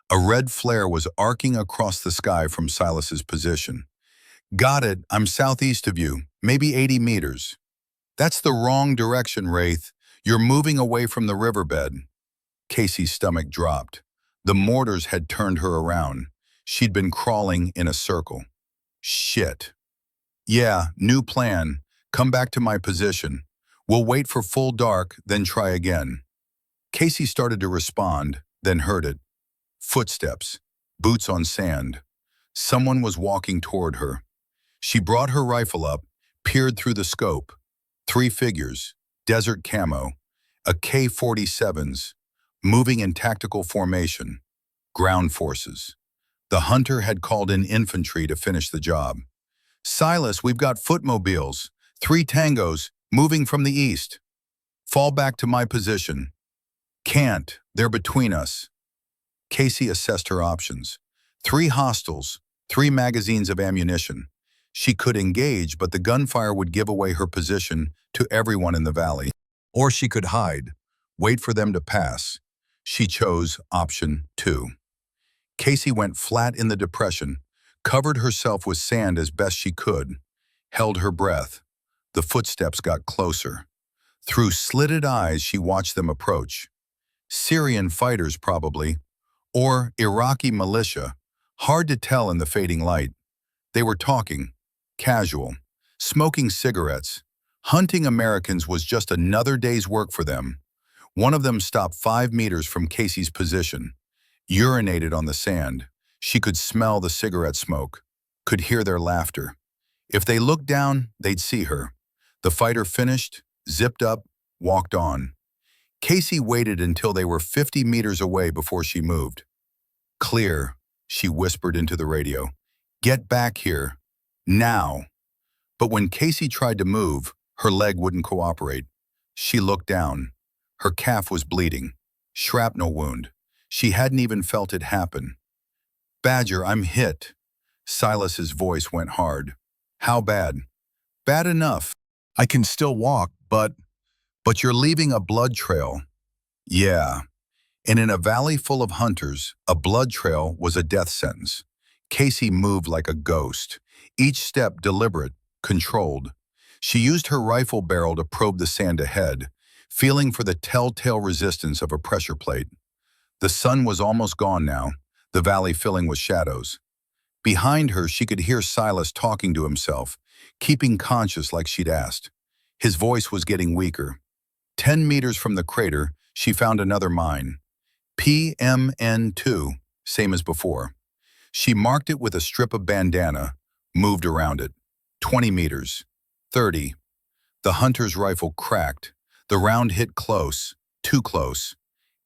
A red flare was arcing across the sky from Silas's position. Got it, I'm southeast of you, maybe 80 meters. That's the wrong direction, Wraith. You're moving away from the riverbed. Casey's stomach dropped. The mortars had turned her around. She'd been crawling in a circle. Shit. Yeah, new plan. Come back to my position. We'll wait for full dark, then try again. Casey started to respond, then heard it. Footsteps. Boots on sand. Someone was walking toward her. She brought her rifle up, peered through the scope. 3 figures, desert camo, a K-47s, moving in tactical formation, ground forces. The hunter had called in infantry to finish the job. Silas, we've got footmobiles, 3 tangos, moving from the east. Fall back to my position. Can't, they're between us. Casey assessed her options. 3 hostiles, 3 magazines of ammunition. She could engage, but the gunfire would give away her position to everyone in the valley. Or she could hide, wait for them to pass. She chose option 2. Casey went flat in the depression, covered herself with sand as best she could, held her breath. The footsteps got closer. Through slitted eyes, she watched them approach. Syrian fighters, probably, or Iraqi militia, hard to tell in the fading light. They were talking, casual, smoking cigarettes. Hunting Americans was just another day's work for them. One of them stopped 5 meters from Casey's position, urinated on the sand. She could smell the cigarette smoke, could hear their laughter. If they looked down, they'd see her. The fighter finished, zipped up, walked on. Casey waited until they were 50 meters away before she moved. Clear, she whispered into the radio. Get back here. Now. But when Casey tried to move, her leg wouldn't cooperate. She looked down. Her calf was bleeding. Shrapnel wound. She hadn't even felt it happen. Badger, I'm hit. Silas's voice went hard. How bad? Bad enough. I can still walk, but you're leaving a blood trail. Yeah. And in a valley full of hunters, a blood trail was a death sentence. Casey moved like a ghost, each step deliberate, controlled. She used her rifle barrel to probe the sand ahead, feeling for the telltale resistance of a pressure plate. The sun was almost gone now, the valley filling with shadows. Behind her, she could hear Silas talking to himself, keeping conscious like she'd asked. His voice was getting weaker. 10 meters from the crater, she found another mine. PMN2, same as before. She marked it with a strip of bandana, moved around it. 20 meters. 30. The hunter's rifle cracked. The round hit close, too close.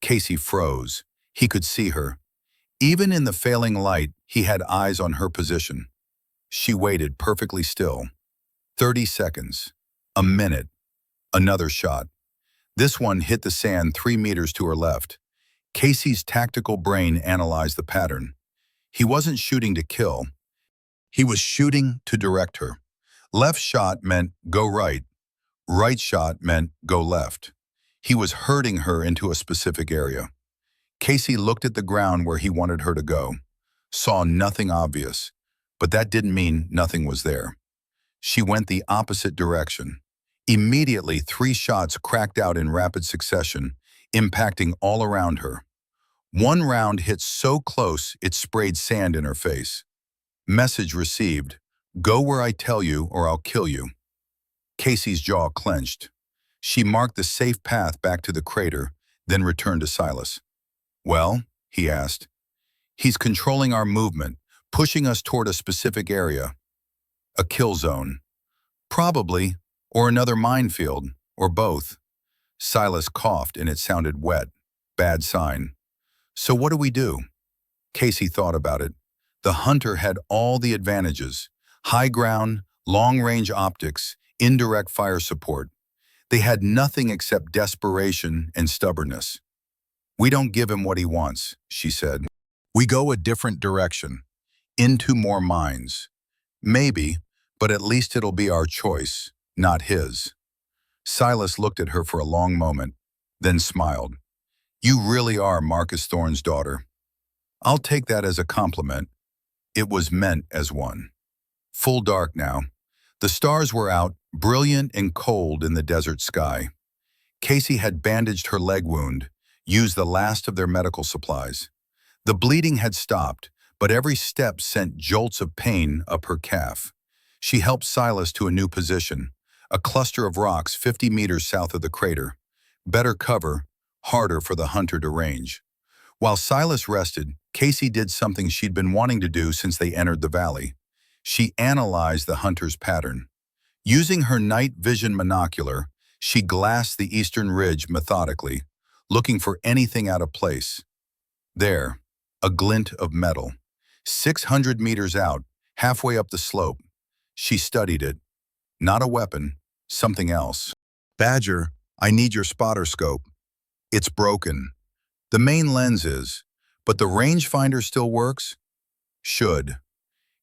Casey froze. He could see her. Even in the failing light, he had eyes on her position. She waited perfectly still. 30 seconds. A minute. Another shot. This one hit the sand 3 meters to her left. Casey's tactical brain analyzed the pattern. He wasn't shooting to kill. He was shooting to direct her. Left shot meant go right. Right shot meant go left. He was herding her into a specific area. Casey looked at the ground where he wanted her to go. Saw nothing obvious, but that didn't mean nothing was there. She went the opposite direction. Immediately, 3 shots cracked out in rapid succession, impacting all around her. One round hit so close it sprayed sand in her face. Message received, go where I tell you or I'll kill you. Casey's jaw clenched. She marked the safe path back to the crater, then returned to Silas. Well, he asked. He's controlling our movement, pushing us toward a specific area. A kill zone. Probably, or another minefield, or both. Silas coughed and it sounded wet. Bad sign. So what do we do? Casey thought about it. The hunter had all the advantages. High ground, long-range optics, indirect fire support. They had nothing except desperation and stubbornness. We don't give him what he wants, she said. We go a different direction. Into more mines. Maybe, but at least it'll be our choice, not his. Silas looked at her for a long moment, then smiled. You really are Marcus Thorne's daughter. I'll take that as a compliment. It was meant as one. Full dark now. The stars were out, brilliant and cold in the desert sky. Casey had bandaged her leg wound, used the last of their medical supplies. The bleeding had stopped, but every step sent jolts of pain up her calf. She helped Silas to a new position, a cluster of rocks 50 meters south of the crater. Better cover, harder for the hunter to range. While Silas rested, Casey did something she'd been wanting to do since they entered the valley. She analyzed the hunter's pattern. Using her night vision monocular, she glassed the eastern ridge methodically, looking for anything out of place. There, a glint of metal. 600 meters out, halfway up the slope. She studied it. Not a weapon, something else. Badger, I need your spotter scope. It's broken. The main lens is, but the rangefinder still works? Should.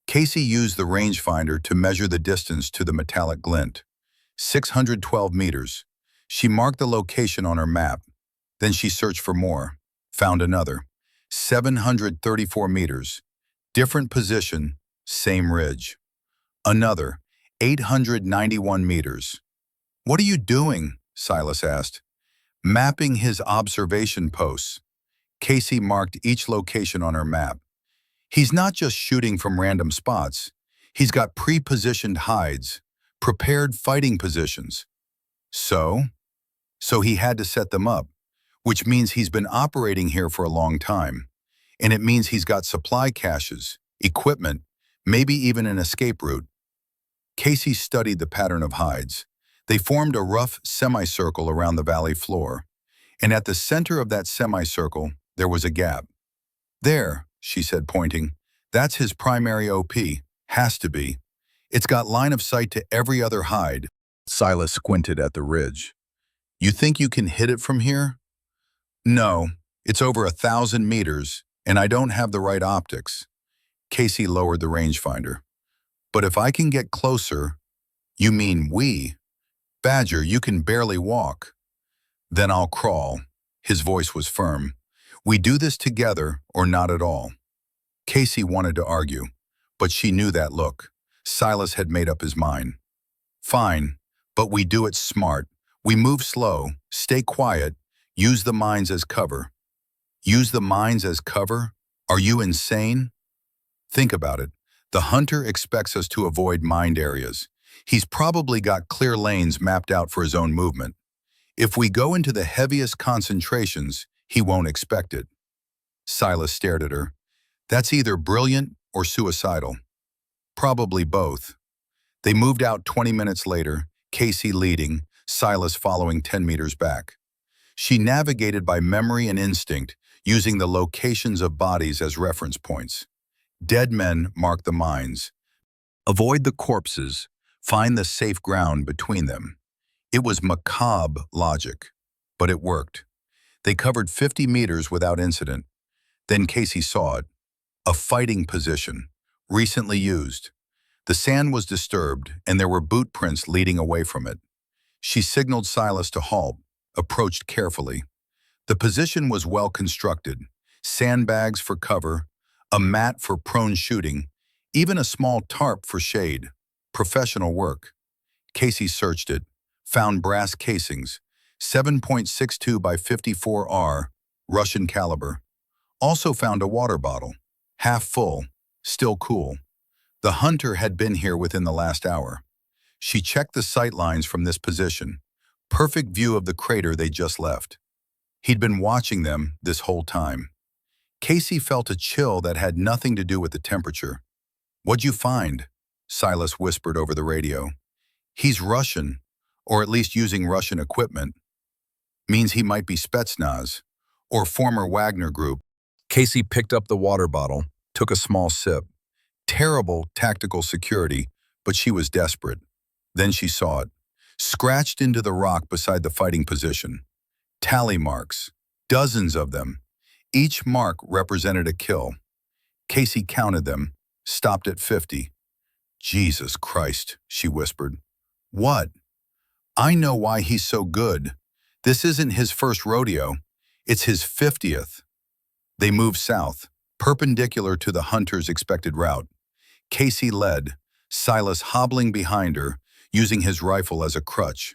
Casey used the rangefinder to measure the distance to the metallic glint. 612 meters. She marked the location on her map. Then she searched for more. Found another. 734 meters. Different position, same ridge. Another. 891 meters. What are you doing? Silas asked. Mapping his observation posts. Casey marked each location on her map. He's not just shooting from random spots. He's got pre-positioned hides, prepared fighting positions. So he had to set them up, which means he's been operating here for a long time. And it means he's got supply caches, equipment, maybe even an escape route. Casey studied the pattern of hides. They formed a rough semicircle around the valley floor. And at the center of that semicircle, there was a gap. There, she said, pointing. That's his primary OP. Has to be. It's got line of sight to every other hide. Silas squinted at the ridge. You think you can hit it from here? No, it's over 1,000 meters, and I don't have the right optics. Casey lowered the rangefinder. But if I can get closer, you mean we? Badger, you can barely walk. Then I'll crawl. His voice was firm. We do this together or not at all. Casey wanted to argue, but she knew that look. Silas had made up his mind. Fine, but we do it smart. We move slow, stay quiet, use the mines as cover. Use the mines as cover? Are you insane? Think about it. The hunter expects us to avoid mined areas. He's probably got clear lanes mapped out for his own movement. If we go into the heaviest concentrations, he won't expect it. Silas stared at her. That's either brilliant or suicidal. Probably both. They moved out 20 minutes later, Casey leading, Silas following 10 meters back. She navigated by memory and instinct, using the locations of bodies as reference points. Dead men marked the mines. Avoid the corpses, find the safe ground between them. It was macabre logic, but it worked. They covered 50 meters without incident. Then Casey saw it. A fighting position, recently used. The sand was disturbed, and there were boot prints leading away from it. She signaled Silas to halt, approached carefully. The position was well constructed. Sandbags for cover, a mat for prone shooting, even a small tarp for shade. Professional work. Casey searched it, found brass casings, 7.62 by 54R, Russian caliber. Also found a water bottle, half full, still cool. The hunter had been here within the last hour. She checked the sight lines from this position. Perfect view of the crater they just left. He'd been watching them this whole time. Casey felt a chill that had nothing to do with the temperature. What'd you find? Silas whispered over the radio. He's Russian, or at least using Russian equipment. Means he might be Spetsnaz, or former Wagner group. Casey picked up the water bottle, took a small sip. Terrible tactical security, but she was desperate. Then she saw it, scratched into the rock beside the fighting position. Tally marks, dozens of them. Each mark represented a kill. Casey counted them, stopped at 50. Jesus Christ, she whispered. What? I know why he's so good. This isn't his first rodeo. It's his 50th. They moved south, perpendicular to the hunter's expected route. Casey led, Silas hobbling behind her, using his rifle as a crutch.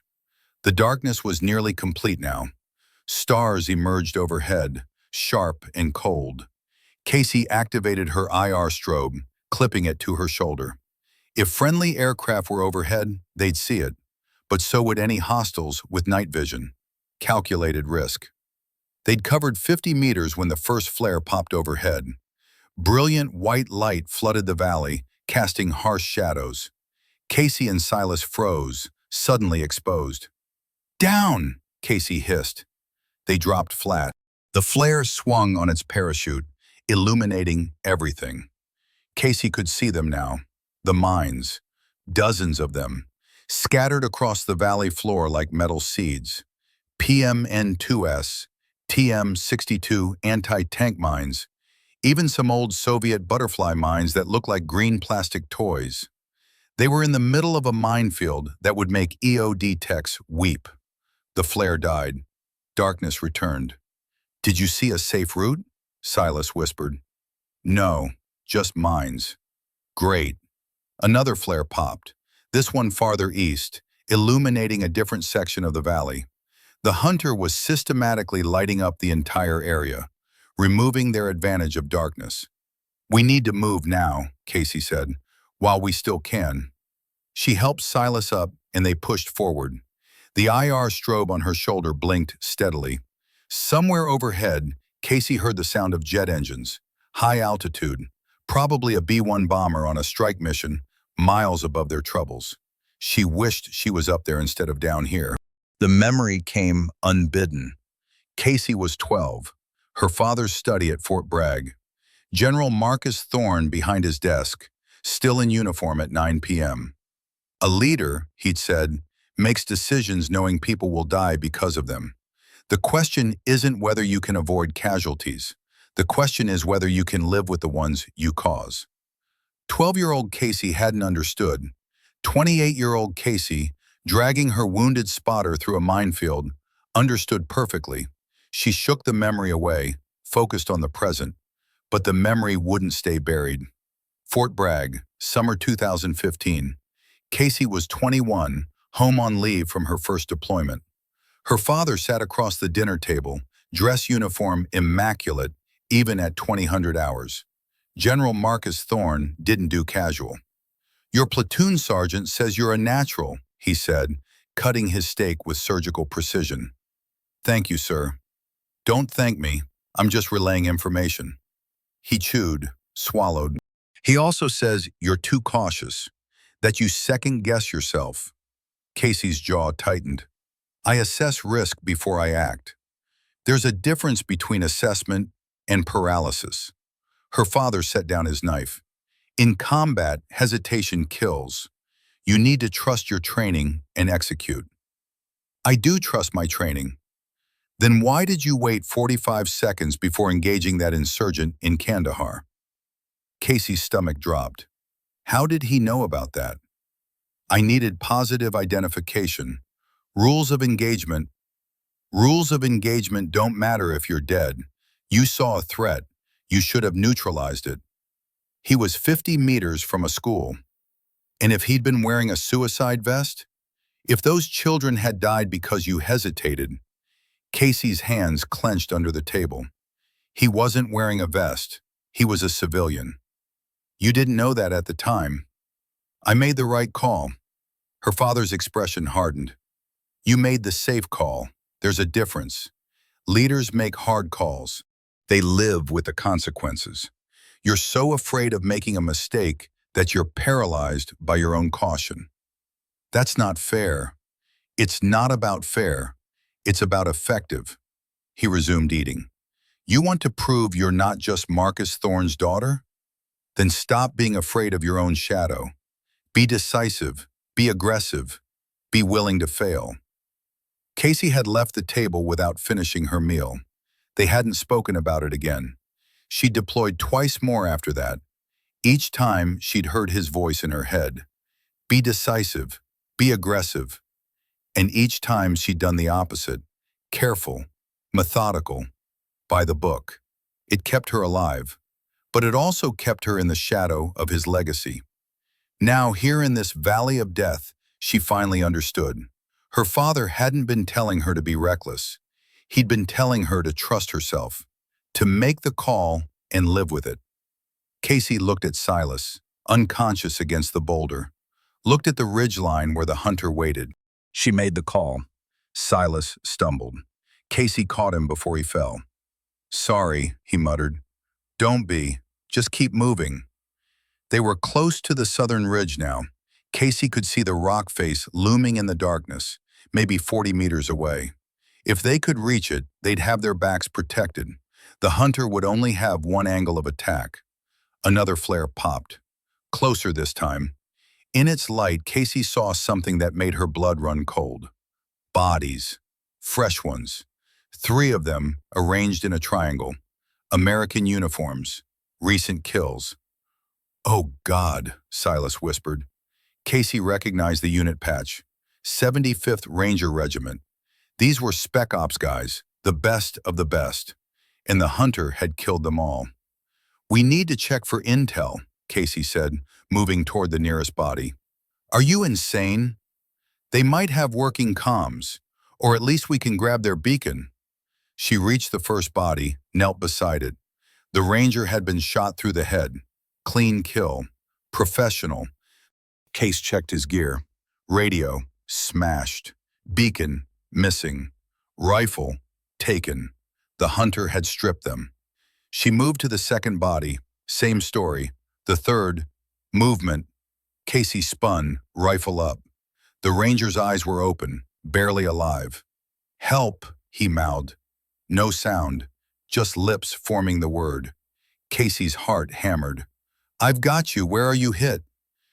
The darkness was nearly complete now. Stars emerged overhead, sharp and cold. Casey activated her IR strobe, clipping it to her shoulder. If friendly aircraft were overhead, they'd see it. But so would any hostiles with night vision. Calculated risk. They'd covered 50 meters when the first flare popped overhead. Brilliant white light flooded the valley, casting harsh shadows. Casey and Silas froze, suddenly exposed. "Down!" Casey hissed. They dropped flat. The flare swung on its parachute, illuminating everything. Casey could see them now. The mines. Dozens of them. Scattered across the valley floor like metal seeds. PMN-2S, TM-62 anti-tank mines. Even some old Soviet butterfly mines that looked like green plastic toys. They were in the middle of a minefield that would make EOD techs weep. The flare died. Darkness returned. "Did you see a safe route?" Silas whispered. "No, just mines." "Great." Another flare popped, this one farther east, illuminating a different section of the valley. The hunter was systematically lighting up the entire area, removing their advantage of darkness. "We need to move now," Casey said, "while we still can." She helped Silas up, and they pushed forward. The IR strobe on her shoulder blinked steadily. Somewhere overhead, Casey heard the sound of jet engines, high altitude, probably a B-1 bomber on a strike mission, miles above their troubles. She wished she was up there instead of down here. The memory came unbidden. Casey was 12, her father's study at Fort Bragg. General Marcus Thorne behind his desk, still in uniform at 9 p.m. "A leader," he'd said, "makes decisions knowing people will die because of them. The question isn't whether you can avoid casualties. The question is whether you can live with the ones you cause." 12-year-old Casey hadn't understood. 28-year-old Casey, dragging her wounded spotter through a minefield, understood perfectly. She shook the memory away, focused on the present. But the memory wouldn't stay buried. Fort Bragg, summer 2015. Casey was 21, home on leave from her first deployment. Her father sat across the dinner table, dress uniform immaculate, even at 2000 hours. General Marcus Thorne didn't do casual. "Your platoon sergeant says you're a natural," he said, cutting his steak with surgical precision. "Thank you, sir." "Don't thank me. I'm just relaying information." He chewed, swallowed. "He also says you're too cautious, that you second-guess yourself." Casey's jaw tightened. "I assess risk before I act. There's a difference between assessment and paralysis." Her father set down his knife. "In combat, hesitation kills. You need to trust your training and execute." "I do trust my training." "Then why did you wait 45 seconds before engaging that insurgent in Kandahar?" Casey's stomach dropped. How did he know about that? "I needed positive identification. Rules of engagement. Rules of engagement don't matter if you're dead. You saw a threat. You should have neutralized it." He was 50 meters from a school. And if he'd been wearing a suicide vest? If those children had died because you hesitated? Casey's hands clenched under the table. He wasn't wearing a vest. He was a civilian. "You didn't know that at the time." "I made the right call." Her father's expression hardened. "You made the safe call. There's a difference. Leaders make hard calls. They live with the consequences. You're so afraid of making a mistake that you're paralyzed by your own caution." "That's not fair." "It's not about fair. It's about effective." He resumed eating. "You want to prove you're not just Marcus Thorne's daughter? Then stop being afraid of your own shadow. Be decisive. Be aggressive. Be willing to fail." Casey had left the table without finishing her meal. They hadn't spoken about it again. She deployed twice more after that. Each time she'd heard his voice in her head. Be decisive. Be aggressive. And each time she'd done the opposite. Careful. Methodical. By the book. It kept her alive. But it also kept her in the shadow of his legacy. Now, here in this valley of death, she finally understood. Her father hadn't been telling her to be reckless. He'd been telling her to trust herself, to make the call and live with it. Casey looked at Silas, unconscious against the boulder, looked at the ridgeline where the hunter waited. She made the call. Silas stumbled. Casey caught him before he fell. "Sorry," he muttered. "Don't be. Just keep moving." They were close to the southern ridge now. Casey could see the rock face looming in the darkness, maybe 40 meters away. If they could reach it, they'd have their backs protected. The hunter would only have one angle of attack. Another flare popped. Closer this time. In its light, Casey saw something that made her blood run cold. Bodies. Fresh ones. 3 of them, arranged in a triangle. American uniforms. Recent kills. "Oh, God," Silas whispered. Casey recognized the unit patch. 75th Ranger Regiment. These were Spec Ops guys, the best of the best. And the hunter had killed them all. "We need to check for intel," Casey said, moving toward the nearest body. "Are you insane? They might have working comms, or at least we can grab their beacon." She reached the first body, knelt beside it. The ranger had been shot through the head. Clean kill. Professional. Case checked his gear. Radio, smashed. Beacon, missing. Rifle, taken. The hunter had stripped them. She moved to the second body. Same story. The third, movement. Casey spun, rifle up. The ranger's eyes were open, barely alive. "Help," he mouthed. No sound, just lips forming the word. Casey's heart hammered. "I've got you. Where are you hit?"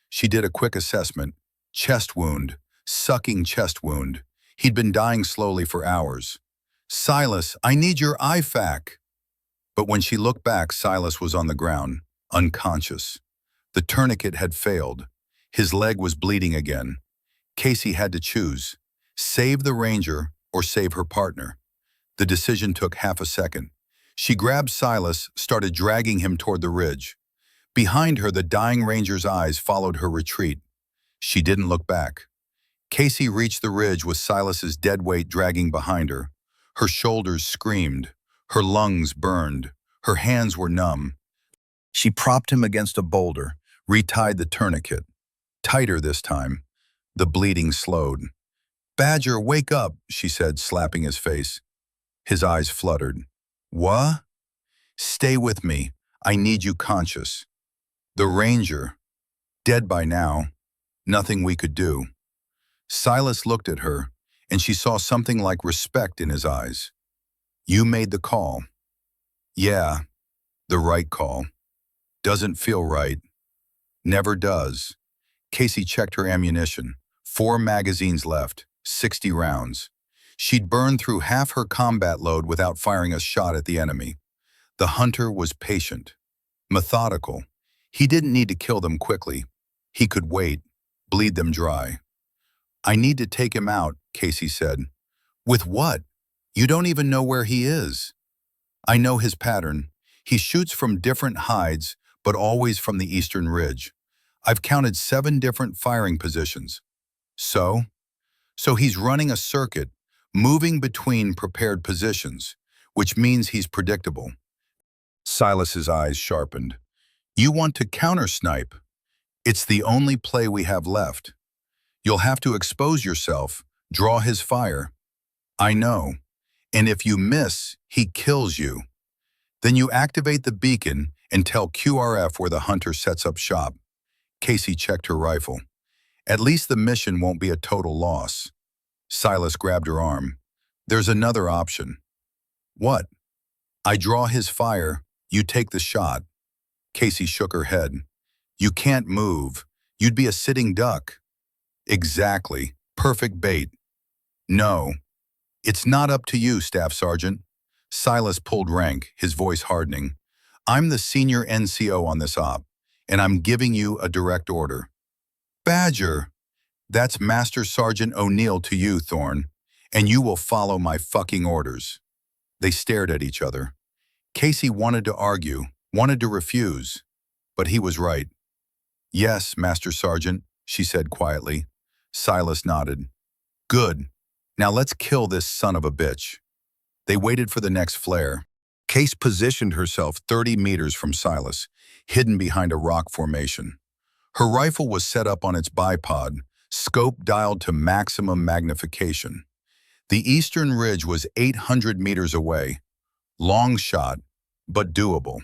She did a quick assessment. Chest wound. Sucking chest wound. He'd been dying slowly for hours. "Silas, I need your IFAC." But when she looked back, Silas was on the ground, unconscious. The tourniquet had failed. His leg was bleeding again. Casey had to choose. Save the ranger or save her partner. The decision took half a second. She grabbed Silas, started dragging him toward the ridge. Behind her, the dying ranger's eyes followed her retreat. She didn't look back. Casey reached the ridge with Silas's dead weight dragging behind her. Her shoulders screamed. Her lungs burned. Her hands were numb. She propped him against a boulder, retied the tourniquet. Tighter this time. The bleeding slowed. "Badger, wake up," she said, slapping his face. His eyes fluttered. "What?" "Stay with me. I need you conscious." The ranger, dead by now, nothing we could do. Silas looked at her, and she saw something like respect in his eyes. "You made the call." "Yeah, the right call. Doesn't feel right. Never does." Casey checked her ammunition. 4 magazines left, 60 rounds. She'd burned through half her combat load without firing a shot at the enemy. The hunter was patient, methodical. He didn't need to kill them quickly. He could wait, bleed them dry. "I need to take him out," Casey said. "With what? You don't even know where he is." "I know his pattern. He shoots from different hides, but always from the eastern ridge. I've counted 7 different firing positions." So he's running a circuit, moving between prepared positions, which means he's predictable. Silas's eyes sharpened. "You want to counter-snipe? It's the only play we have left. You'll have to expose yourself, draw his fire." "I know. And if you miss, he kills you. Then you activate the beacon and tell QRF where the hunter sets up shop." Casey checked her rifle. "At least the mission won't be a total loss." Silas grabbed her arm. "There's another option." "What?" "I draw his fire, you take the shot." Casey shook her head. "You can't move. You'd be a sitting duck." "Exactly. Perfect bait." "No. It's not up to you, Staff Sergeant." Silas pulled rank, his voice hardening. "I'm the senior NCO on this op, and I'm giving you a direct order." "Badger." "That's Master Sergeant O'Neill to you, Thorne, and you will follow my fucking orders." They stared at each other. Casey wanted to argue, wanted to refuse, but he was right. Yes, Master Sergeant, she said quietly. Silas nodded. Good. Now let's kill this son of a bitch. They waited for the next flare. Case positioned herself 30 meters from Silas, hidden behind a rock formation. Her rifle was set up on its bipod, scope dialed to maximum magnification. The eastern ridge was 800 meters away. Long shot, but doable.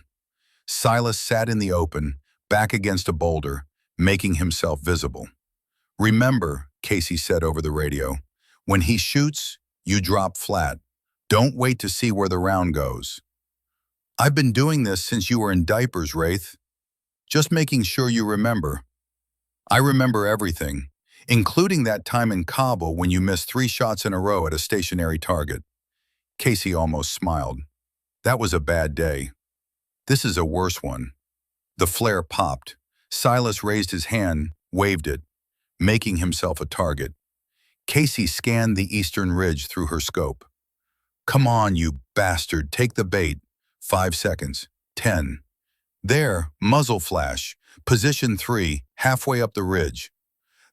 Silas sat in the open, back against a boulder, making himself visible. Remember, Casey said over the radio, when he shoots, you drop flat. Don't wait to see where the round goes. I've been doing this since you were in diapers, Wraith. Just making sure you remember. I remember everything, including that time in Kabul when you missed 3 shots in a row at a stationary target. Casey almost smiled. That was a bad day. This is a worse one. The flare popped. Silas raised his hand, waved it, making himself a target. Casey scanned the eastern ridge through her scope. Come on, you bastard, take the bait. 5 seconds. 10. There, muzzle flash. Position 3, halfway up the ridge.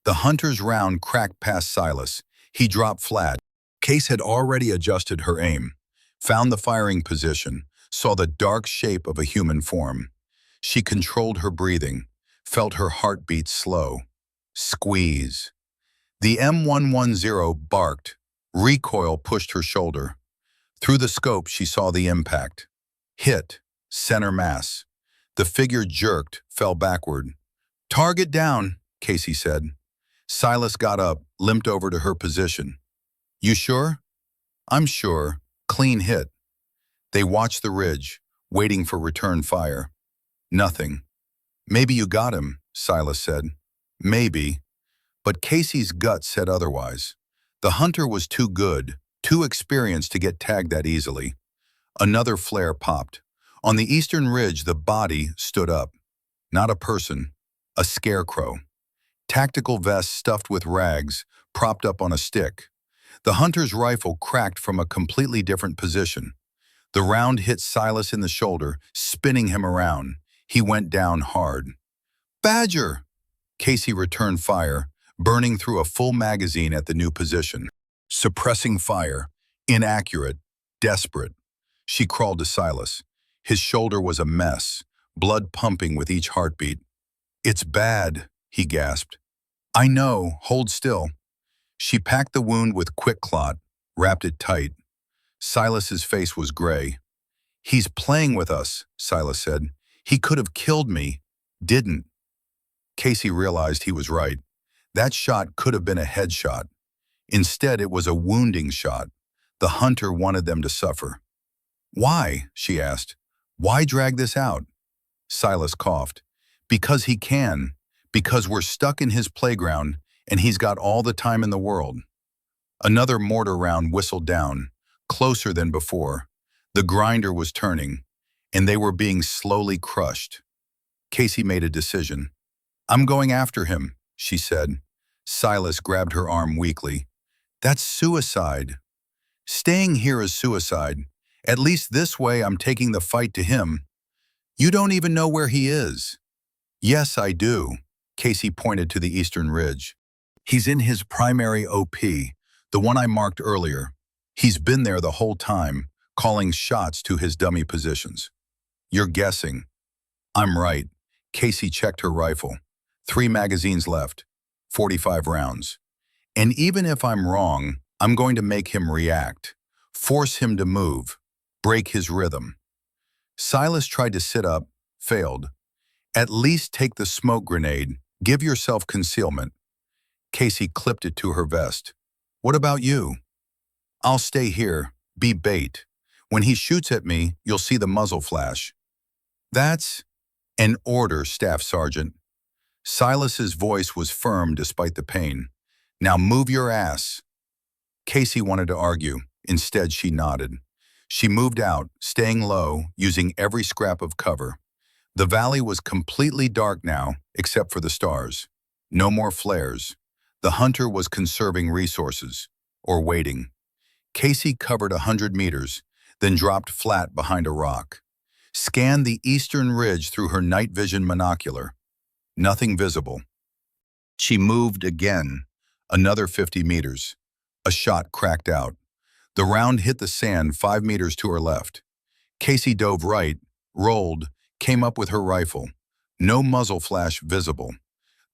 The hunter's round cracked past Silas. He dropped flat. Case had already adjusted her aim, found the firing position, saw the dark shape of a human form. She controlled her breathing, felt her heartbeat slow. Squeeze. The M110 barked. Recoil pushed her shoulder. Through the scope, she saw the impact. Hit. Center mass. The figure jerked, fell backward. Target down, Casey said. Silas got up, limped over to her position. You sure? I'm sure. Clean hit. They watched the ridge, waiting for return fire. Nothing. Maybe you got him, Silas said. Maybe. But Casey's gut said otherwise. The hunter was too good, too experienced to get tagged that easily. Another flare popped. On the eastern ridge, the body stood up. Not a person, a scarecrow. Tactical vest stuffed with rags, propped up on a stick. The hunter's rifle cracked from a completely different position. The round hit Silas in the shoulder, spinning him around. He went down hard. Badger! Casey returned fire, burning through a full magazine at the new position. Suppressing fire, inaccurate, desperate. She crawled to Silas. His shoulder was a mess, blood pumping with each heartbeat. It's bad, he gasped. I know, hold still. She packed the wound with quick clot, wrapped it tight. Silas's face was gray. He's playing with us, Silas said. He could have killed me. Didn't. Casey realized he was right. That shot could have been a headshot. Instead, it was a wounding shot. The hunter wanted them to suffer. Why? She asked. Why drag this out? Silas coughed. Because he can. Because we're stuck in his playground, and he's got all the time in the world. Another mortar round whistled down, closer than before. The grinder was turning, and they were being slowly crushed. Casey made a decision. I'm going after him, she said. Silas grabbed her arm weakly. That's suicide. Staying here is suicide. At least this way I'm taking the fight to him. You don't even know where he is. Yes, I do. Casey pointed to the eastern ridge. He's in his primary OP, the one I marked earlier. He's been there the whole time, calling shots to his dummy positions. You're guessing. I'm right. Casey checked her rifle. 3 magazines left, 45 rounds. And even if I'm wrong, I'm going to make him react, force him to move, break his rhythm. Silas tried to sit up, failed. At least take the smoke grenade, give yourself concealment. Casey clipped it to her vest. What about you? I'll stay here, be bait. When he shoots at me, you'll see the muzzle flash. That's an order, Staff Sergeant. Silas's voice was firm despite the pain. Now move your ass. Casey wanted to argue. Instead, she nodded. She moved out, staying low, using every scrap of cover. The valley was completely dark now, except for the stars. No more flares. The hunter was conserving resources, or waiting. Casey covered 100 meters, then dropped flat behind a rock. Scanned the eastern ridge through her night vision monocular. Nothing visible. She moved again, another 50 meters. A shot cracked out. The round hit the sand 5 meters to her left. Casey dove right, rolled, came up with her rifle. No muzzle flash visible.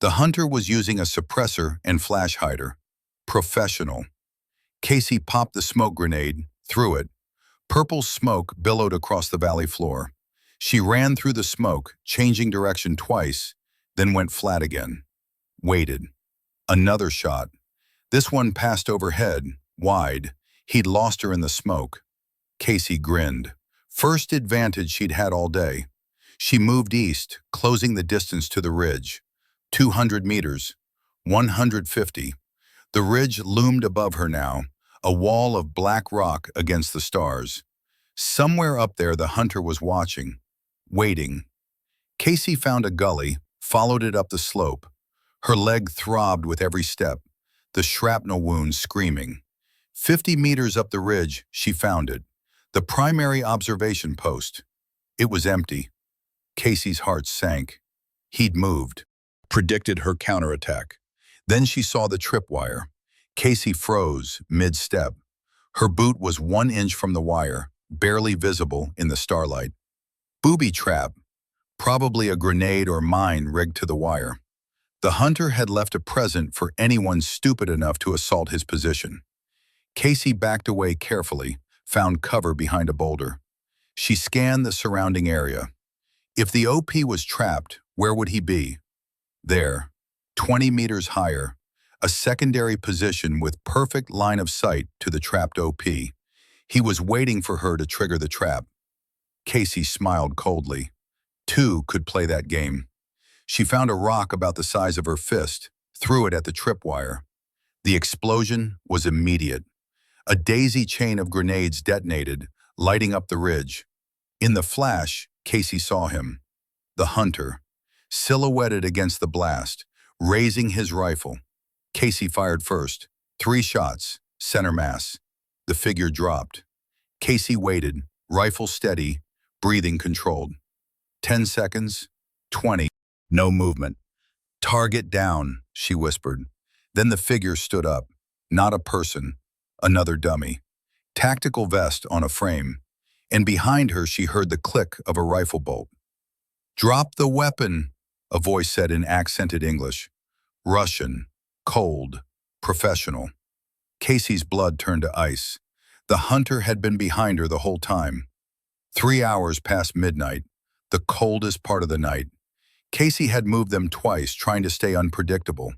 The hunter was using a suppressor and flash hider. Professional. Casey popped the smoke grenade, threw it. Purple smoke billowed across the valley floor. She ran through the smoke, changing direction twice, then went flat again. Waited. Another shot. This one passed overhead, wide. He'd lost her in the smoke. Casey grinned. First advantage she'd had all day. She moved east, closing the distance to the ridge. 200 meters. 150. The ridge loomed above her now, a wall of black rock against the stars. Somewhere up there the hunter was watching, waiting. Casey found a gully, followed it up the slope. Her leg throbbed with every step, the shrapnel wound screaming. 50 meters up the ridge, she found it. The primary observation post. It was empty. Casey's heart sank. He'd moved. Predicted her counterattack. Then she saw the tripwire. Casey froze mid-step. Her boot was 1 inch from the wire, barely visible in the starlight. Booby trap. Probably a grenade or mine rigged to the wire. The hunter had left a present for anyone stupid enough to assault his position. Casey backed away carefully, found cover behind a boulder. She scanned the surrounding area. If the OP was trapped, where would he be? There, 20 meters higher, a secondary position with perfect line of sight to the trapped OP. He was waiting for her to trigger the trap. Casey smiled coldly. Two could play that game. She found a rock about the size of her fist, threw it at the tripwire. The explosion was immediate. A daisy chain of grenades detonated, lighting up the ridge. In the flash, Casey saw him. The hunter, silhouetted against the blast, raising his rifle. Casey fired first. 3 shots, center mass. The figure dropped. Casey waited, rifle steady, breathing controlled. 10 seconds, 20, no movement. Target down, she whispered. Then the figure stood up. Not a person, another dummy. Tactical vest on a frame. And behind her she heard the click of a rifle bolt. "Drop the weapon," a voice said in accented English. Russian, cold, professional. Casey's blood turned to ice. The hunter had been behind her the whole time. 3 hours past midnight, the coldest part of the night. Casey had moved them twice, trying to stay unpredictable.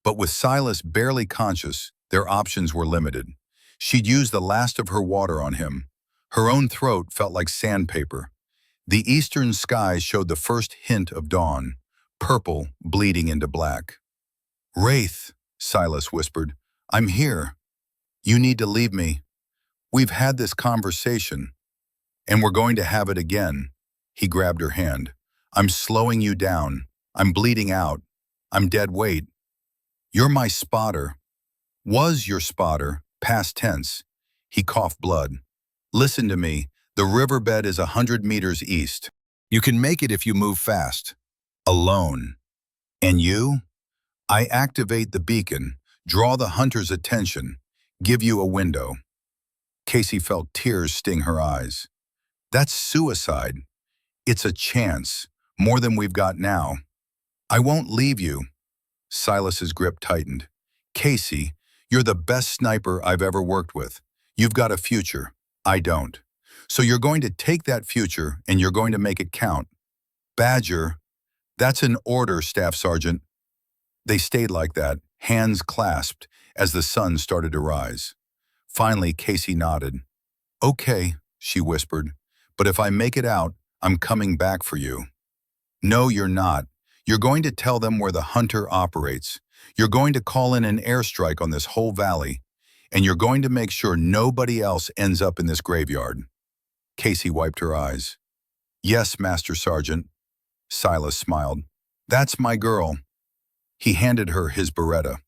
But with Silas barely conscious, their options were limited. She'd used the last of her water on him. Her own throat felt like sandpaper. The eastern sky showed the first hint of dawn, purple bleeding into black. "Wraith," Silas whispered, "I'm here. You need to leave me. We've had this conversation, and we're going to have it again." He grabbed her hand. "I'm slowing you down. I'm bleeding out. I'm dead weight. You're my spotter. Was your spotter, past tense." He coughed blood. "Listen to me. The riverbed is 100 meters east. You can make it if you move fast. Alone. And you? I activate the beacon, draw the hunter's attention, give you a window." Casey felt tears sting her eyes. "That's suicide. It's a chance, more than we've got now. I won't leave you." Silas's grip tightened. "Casey, you're the best sniper I've ever worked with. You've got a future. I don't. So you're going to take that future and you're going to make it count. Badger, that's an order, Staff Sergeant." They stayed like that, hands clasped, as the sun started to rise. Finally, Casey nodded. "Okay," she whispered, "but if I make it out, I'm coming back for you." "No, you're not. You're going to tell them where the hunter operates. You're going to call in an airstrike on this whole valley, and you're going to make sure nobody else ends up in this graveyard." Casey wiped her eyes. "Yes, Master Sergeant." Silas smiled. "That's my girl." He handed her his Beretta.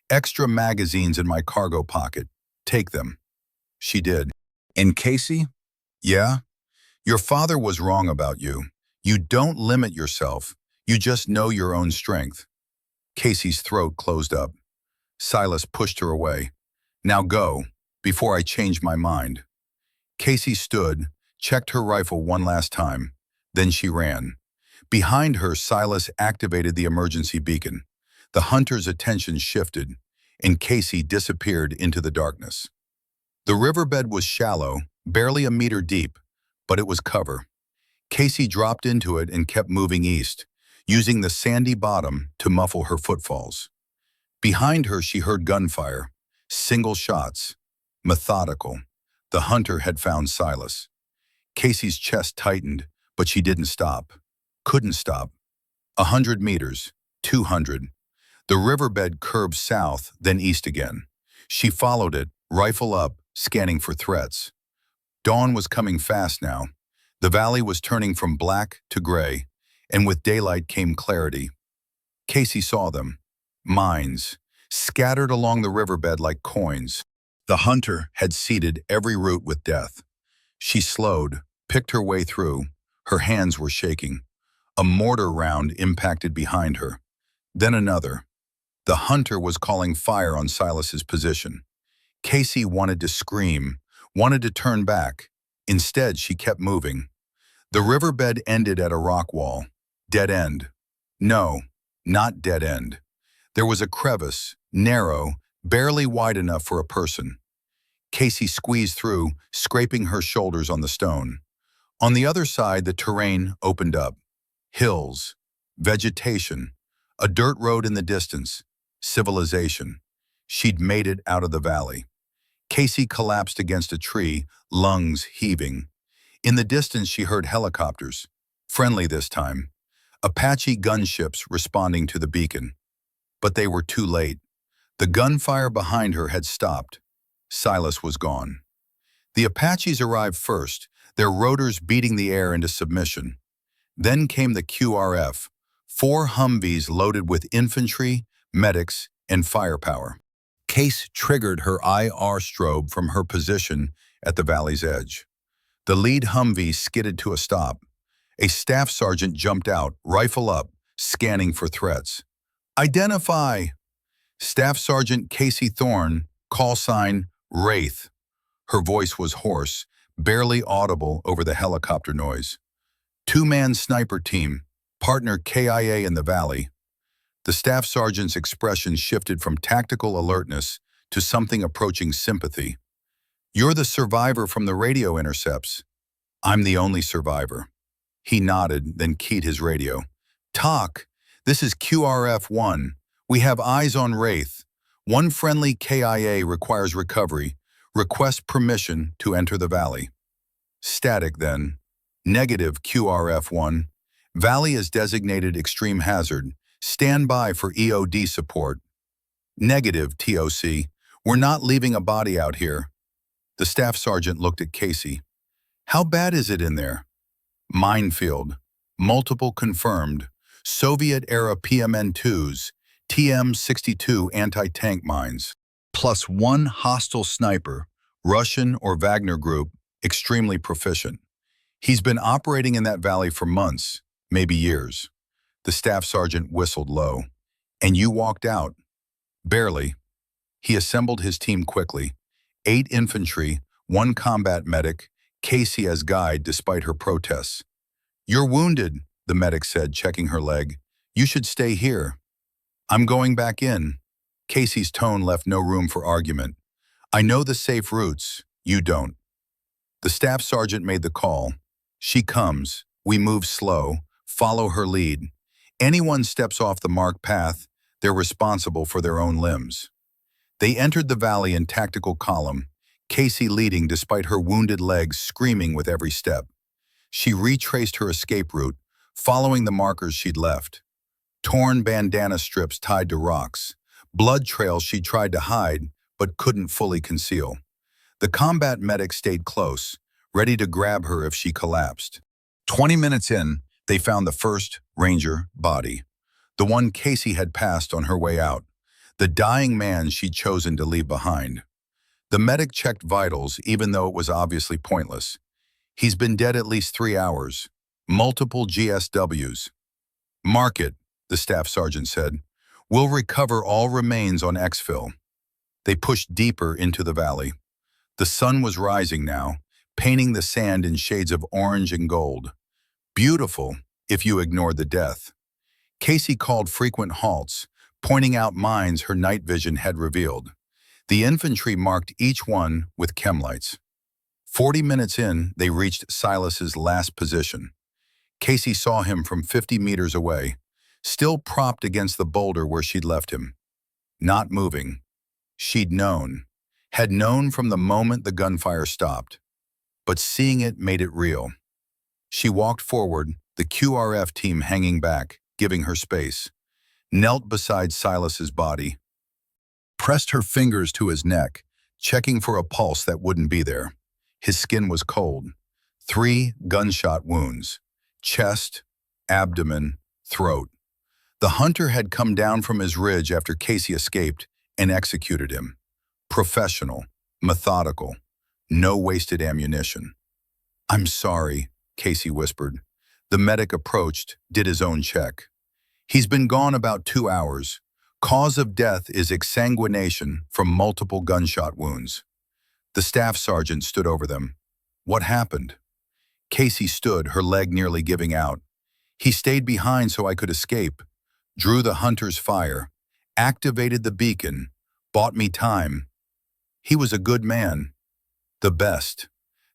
"Extra magazines in my cargo pocket. Take them." She did. "And Casey?" "Yeah? Your father was wrong about you. You don't limit yourself. You just know your own strength. Casey's throat closed up. Silas pushed her away. Now go, before I change my mind. Casey stood, checked her rifle one last time. Then she ran. Behind her, Silas activated the emergency beacon. The hunter's attention shifted, and Casey disappeared into the darkness. The riverbed was shallow, barely a meter deep, but it was cover. Casey dropped into it and kept moving east, using the sandy bottom to muffle her footfalls. Behind her, she heard gunfire, single shots, methodical. The hunter had found Silas. Casey's chest tightened, but she didn't stop. Couldn't stop. 100 meters, 200. The riverbed curved south, then east again. She followed it, rifle up, scanning for threats. Dawn was coming fast now. The valley was turning from black to gray, and with daylight came clarity. Casey saw them. Mines, scattered along the riverbed like coins. The hunter had seeded every root with death. She slowed, picked her way through. Her hands were shaking. A mortar round impacted behind her. Then another. The hunter was calling fire on Silas's position. Casey wanted to scream, wanted to turn back. Instead, she kept moving. The riverbed ended at a rock wall. Dead end. No, not dead end. There was a crevice, narrow, barely wide enough for a person. Casey squeezed through, scraping her shoulders on the stone. On the other side, the terrain opened up. Hills, vegetation, a dirt road in the distance, civilization. She'd made it out of the valley. Casey collapsed against a tree, lungs heaving. In the distance, she heard helicopters, friendly this time. Apache gunships responding to the beacon. But they were too late. The gunfire behind her had stopped. Silas was gone. The Apaches arrived first, their rotors beating the air into submission. Then came the QRF, 4 Humvees loaded with infantry, medics, and firepower. Case triggered her IR strobe from her position at the valley's edge. The lead Humvee skidded to a stop. A staff sergeant jumped out, rifle up, scanning for threats. Identify! Staff Sergeant Casey Thorne, call sign Wraith. Her voice was hoarse, barely audible over the helicopter noise. 2-man sniper team, partner KIA in the valley. The staff sergeant's expression shifted from tactical alertness to something approaching sympathy. You're the survivor from the radio intercepts. I'm the only survivor. He nodded, then keyed his radio. Talk, this is QRF-1. We have eyes on Wraith. 1 friendly KIA requires recovery. Request permission to enter the valley. Static then. Negative QRF-1. Valley is designated extreme hazard. Stand by for EOD support. Negative TOC. We're not leaving a body out here. The staff sergeant looked at Casey. How bad is it in there? Minefield. Multiple confirmed. Soviet-era PMN-2s, TM-62 anti-tank mines. Plus 1 hostile sniper, Russian or Wagner group, extremely proficient. He's been operating in that valley for months, maybe years. The staff sergeant whistled low. And you walked out? Barely. He assembled his team quickly. 8 infantry, 1 combat medic, Casey as guide despite her protests. You're wounded, the medic said, checking her leg. You should stay here. I'm going back in. Casey's tone left no room for argument. I know the safe routes. You don't. The staff sergeant made the call. She comes. We move slow. Follow her lead. Anyone steps off the marked path, they're responsible for their own limbs. They entered the valley in tactical column, Casey leading despite her wounded legs screaming with every step. She retraced her escape route, following the markers she'd left. Torn bandana strips tied to rocks, blood trails she tried to hide but couldn't fully conceal. The combat medic stayed close, ready to grab her if she collapsed. 20 minutes in, they found the first Ranger body, the one Casey had passed on her way out, the dying man she'd chosen to leave behind. The medic checked vitals even though it was obviously pointless. He's been dead at least 3 hours, multiple GSWs. Mark it, the staff sergeant said. We'll recover all remains on exfil. They pushed deeper into the valley. The sun was rising now, painting the sand in shades of orange and gold. Beautiful, if you ignored the death. Casey called frequent halts, pointing out mines her night vision had revealed. The infantry marked each one with chemlights. 40 minutes in, they reached Silas's last position. Casey saw him from 50 meters away, still propped against the boulder where she'd left him. Not moving. She'd known, had known from the moment the gunfire stopped. But seeing it made it real. She walked forward, the QRF team hanging back, giving her space, knelt beside Silas's body, pressed her fingers to his neck, checking for a pulse that wouldn't be there. His skin was cold. 3 gunshot wounds, chest, abdomen, throat. The hunter had come down from his ridge after Casey escaped and executed him. Professional, methodical, no wasted ammunition. I'm sorry, Casey whispered. The medic approached, did his own check. He's been gone about 2 hours. Cause of death is exsanguination from multiple gunshot wounds. The staff sergeant stood over them. What happened? Casey stood, her leg nearly giving out. He stayed behind so I could escape, drew the hunter's fire, activated the beacon, bought me time. He was a good man. The best.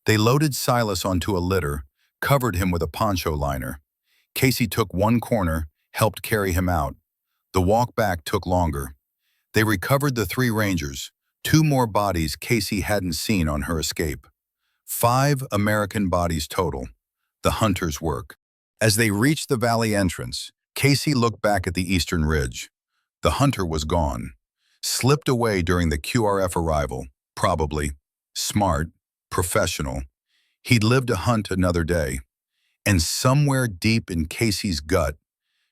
They loaded Silas onto a litter, covered him with a poncho liner. Casey took one corner, helped carry him out. The walk back took longer. They recovered the 3 Rangers, 2 more bodies Casey hadn't seen on her escape. 5 American bodies total. The hunter's work. As they reached the valley entrance, Casey looked back at the eastern ridge. The hunter was gone. Slipped away during the QRF arrival, probably. Smart, professional. He'd live to hunt another day. And somewhere deep in Casey's gut,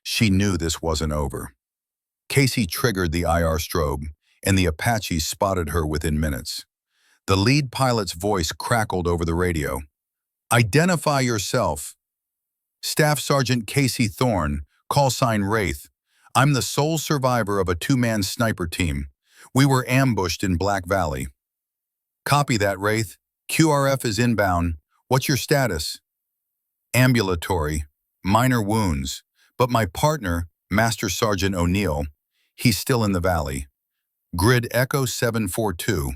she knew this wasn't over. Casey triggered the IR strobe, and the Apaches spotted her within minutes. The lead pilot's voice crackled over the radio. Identify yourself. Staff Sergeant Casey Thorne, call sign Wraith. I'm the sole survivor of a 2-man sniper team. We were ambushed in Black Valley. Copy that, Wraith. QRF is inbound. What's your status? Ambulatory. Minor wounds. But my partner, Master Sergeant O'Neill, he's still in the valley. Grid Echo 742.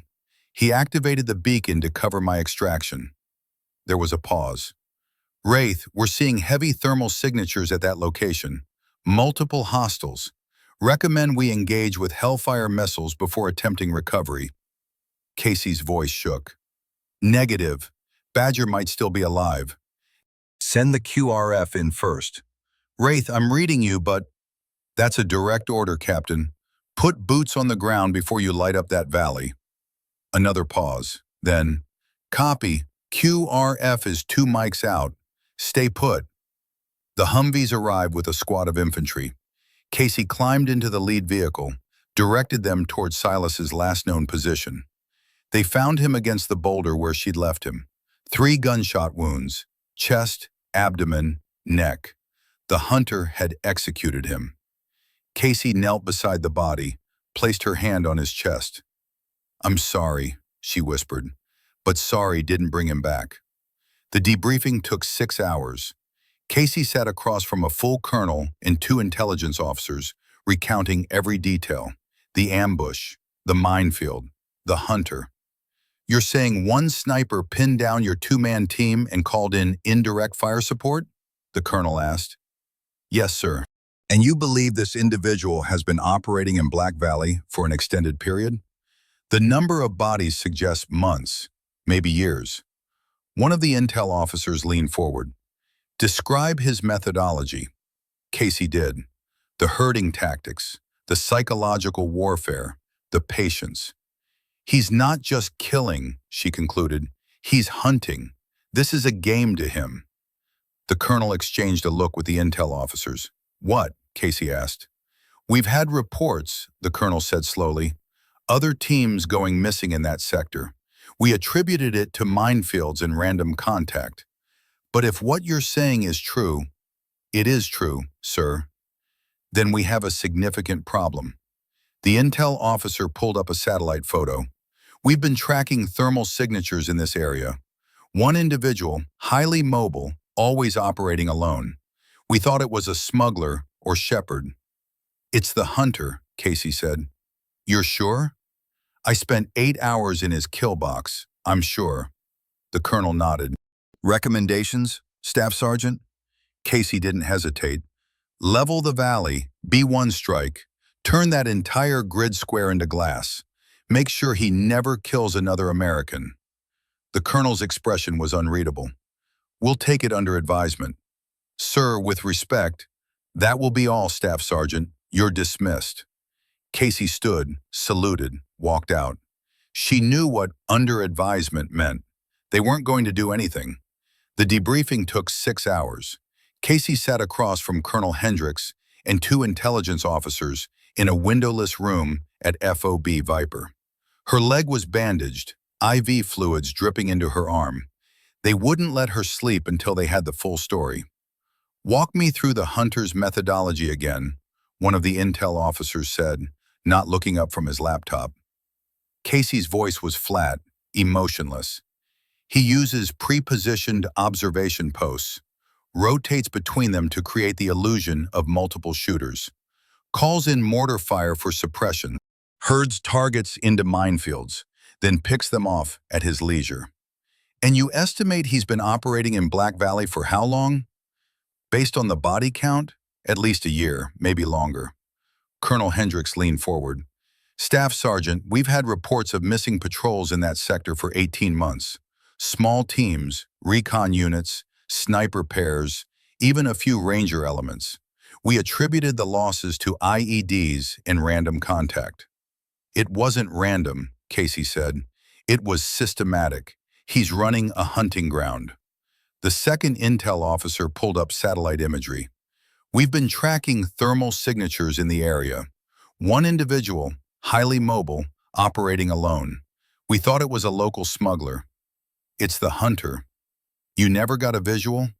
He activated the beacon to cover my extraction. There was a pause. Wraith, we're seeing heavy thermal signatures at that location. Multiple hostiles. Recommend we engage with Hellfire missiles before attempting recovery. Casey's voice shook. Negative. Badger might still be alive. Send the QRF in first. Wraith, I'm reading you, but that's a direct order, Captain. Put boots on the ground before you light up that valley. Another pause. Then, copy. QRF is 2 mics out. Stay put. The Humvees arrived with a squad of infantry. Casey climbed into the lead vehicle, directed them towards Silas's last known position. They found him against the boulder where she'd left him. 3 gunshot wounds, chest, abdomen, neck. The hunter had executed him. Casey knelt beside the body, placed her hand on his chest. I'm sorry, she whispered, but sorry didn't bring him back. The debriefing took 6 hours. Casey sat across from a full colonel and 2 intelligence officers, recounting every detail. The ambush, the minefield, the hunter. You're saying one sniper pinned down your 2-man team and called in indirect fire support? The colonel asked. Yes, sir. And you believe this individual has been operating in Black Valley for an extended period? The number of bodies suggests months, maybe years. One of the intel officers leaned forward. Describe his methodology. Casey did. The herding tactics, the psychological warfare, the patience. He's not just killing, she concluded. He's hunting. This is a game to him. The colonel exchanged a look with the intel officers. What? Casey asked. We've had reports, the colonel said slowly. Other teams going missing in that sector. We attributed it to minefields and random contact. But if what you're saying is true, It is true, sir. Then we have a significant problem. The intel officer pulled up a satellite photo. We've been tracking thermal signatures in this area. One individual, highly mobile, always operating alone. We thought it was a smuggler or shepherd. It's the hunter, Casey said. You're sure? I spent 8 hours in his kill box, I'm sure. The colonel nodded. Recommendations, Staff Sergeant? Casey didn't hesitate. Level the valley, B1 strike. Turn that entire grid square into glass. Make sure he never kills another American. The colonel's expression was unreadable. We'll take it under advisement. Sir, with respect, that will be all, Staff Sergeant. You're dismissed. Casey stood, saluted, walked out. She knew what under advisement meant. They weren't going to do anything. The debriefing took 6 hours. Casey sat across from Colonel Hendricks and 2 intelligence officers in a windowless room at FOB Viper. Her leg was bandaged, IV fluids dripping into her arm. They wouldn't let her sleep until they had the full story. Walk me through the hunter's methodology again, one of the intel officers said, not looking up from his laptop. Casey's voice was flat, emotionless. He uses pre-positioned observation posts, rotates between them to create the illusion of multiple shooters, calls in mortar fire for suppression, herds targets into minefields, then picks them off at his leisure. And you estimate he's been operating in Black Valley for how long? Based on the body count, at least a year, maybe longer. Colonel Hendricks leaned forward. Staff Sergeant, we've had reports of missing patrols in that sector for 18 months. Small teams, recon units, sniper pairs, even a few ranger elements. We attributed the losses to IEDs and random contact. It wasn't random, Casey said. It was systematic. He's running a hunting ground. The second intel officer pulled up satellite imagery. We've been tracking thermal signatures in the area. One individual, highly mobile, operating alone. We thought it was a local smuggler. It's the hunter. You never got a visual?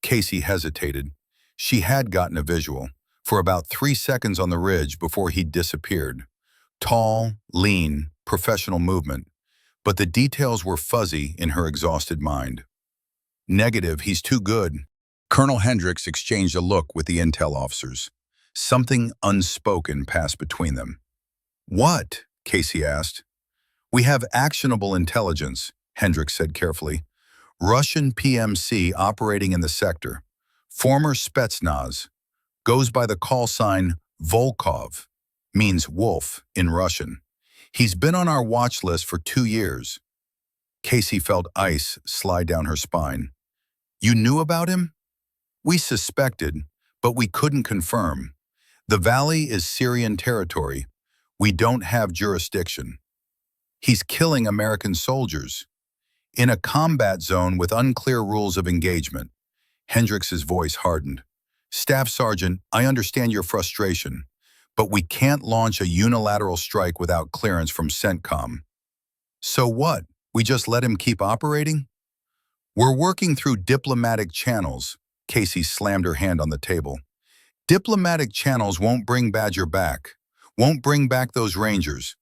Casey hesitated. She had gotten a visual, for about 3 seconds on the ridge before he disappeared. Tall, lean, professional movement. But the details were fuzzy in her exhausted mind. Negative, he's too good. Colonel Hendricks exchanged a look with the intel officers. Something unspoken passed between them. What? Casey asked. We have actionable intelligence, Hendricks said carefully. Russian PMC operating in the sector. Former Spetsnaz. Goes by the call sign Volkov. Means wolf in Russian. He's been on our watch list for 2 years. Casey felt ice slide down her spine. You knew about him? We suspected, but we couldn't confirm. The valley is Syrian territory. We don't have jurisdiction. He's killing American soldiers. In a combat zone with unclear rules of engagement. Hendricks's voice hardened. Staff Sergeant, I understand your frustration, but we can't launch a unilateral strike without clearance from CENTCOM. So what? We just let him keep operating? We're working through diplomatic channels. Casey slammed her hand on the table. Diplomatic channels won't bring Badger back. Won't bring back those Rangers.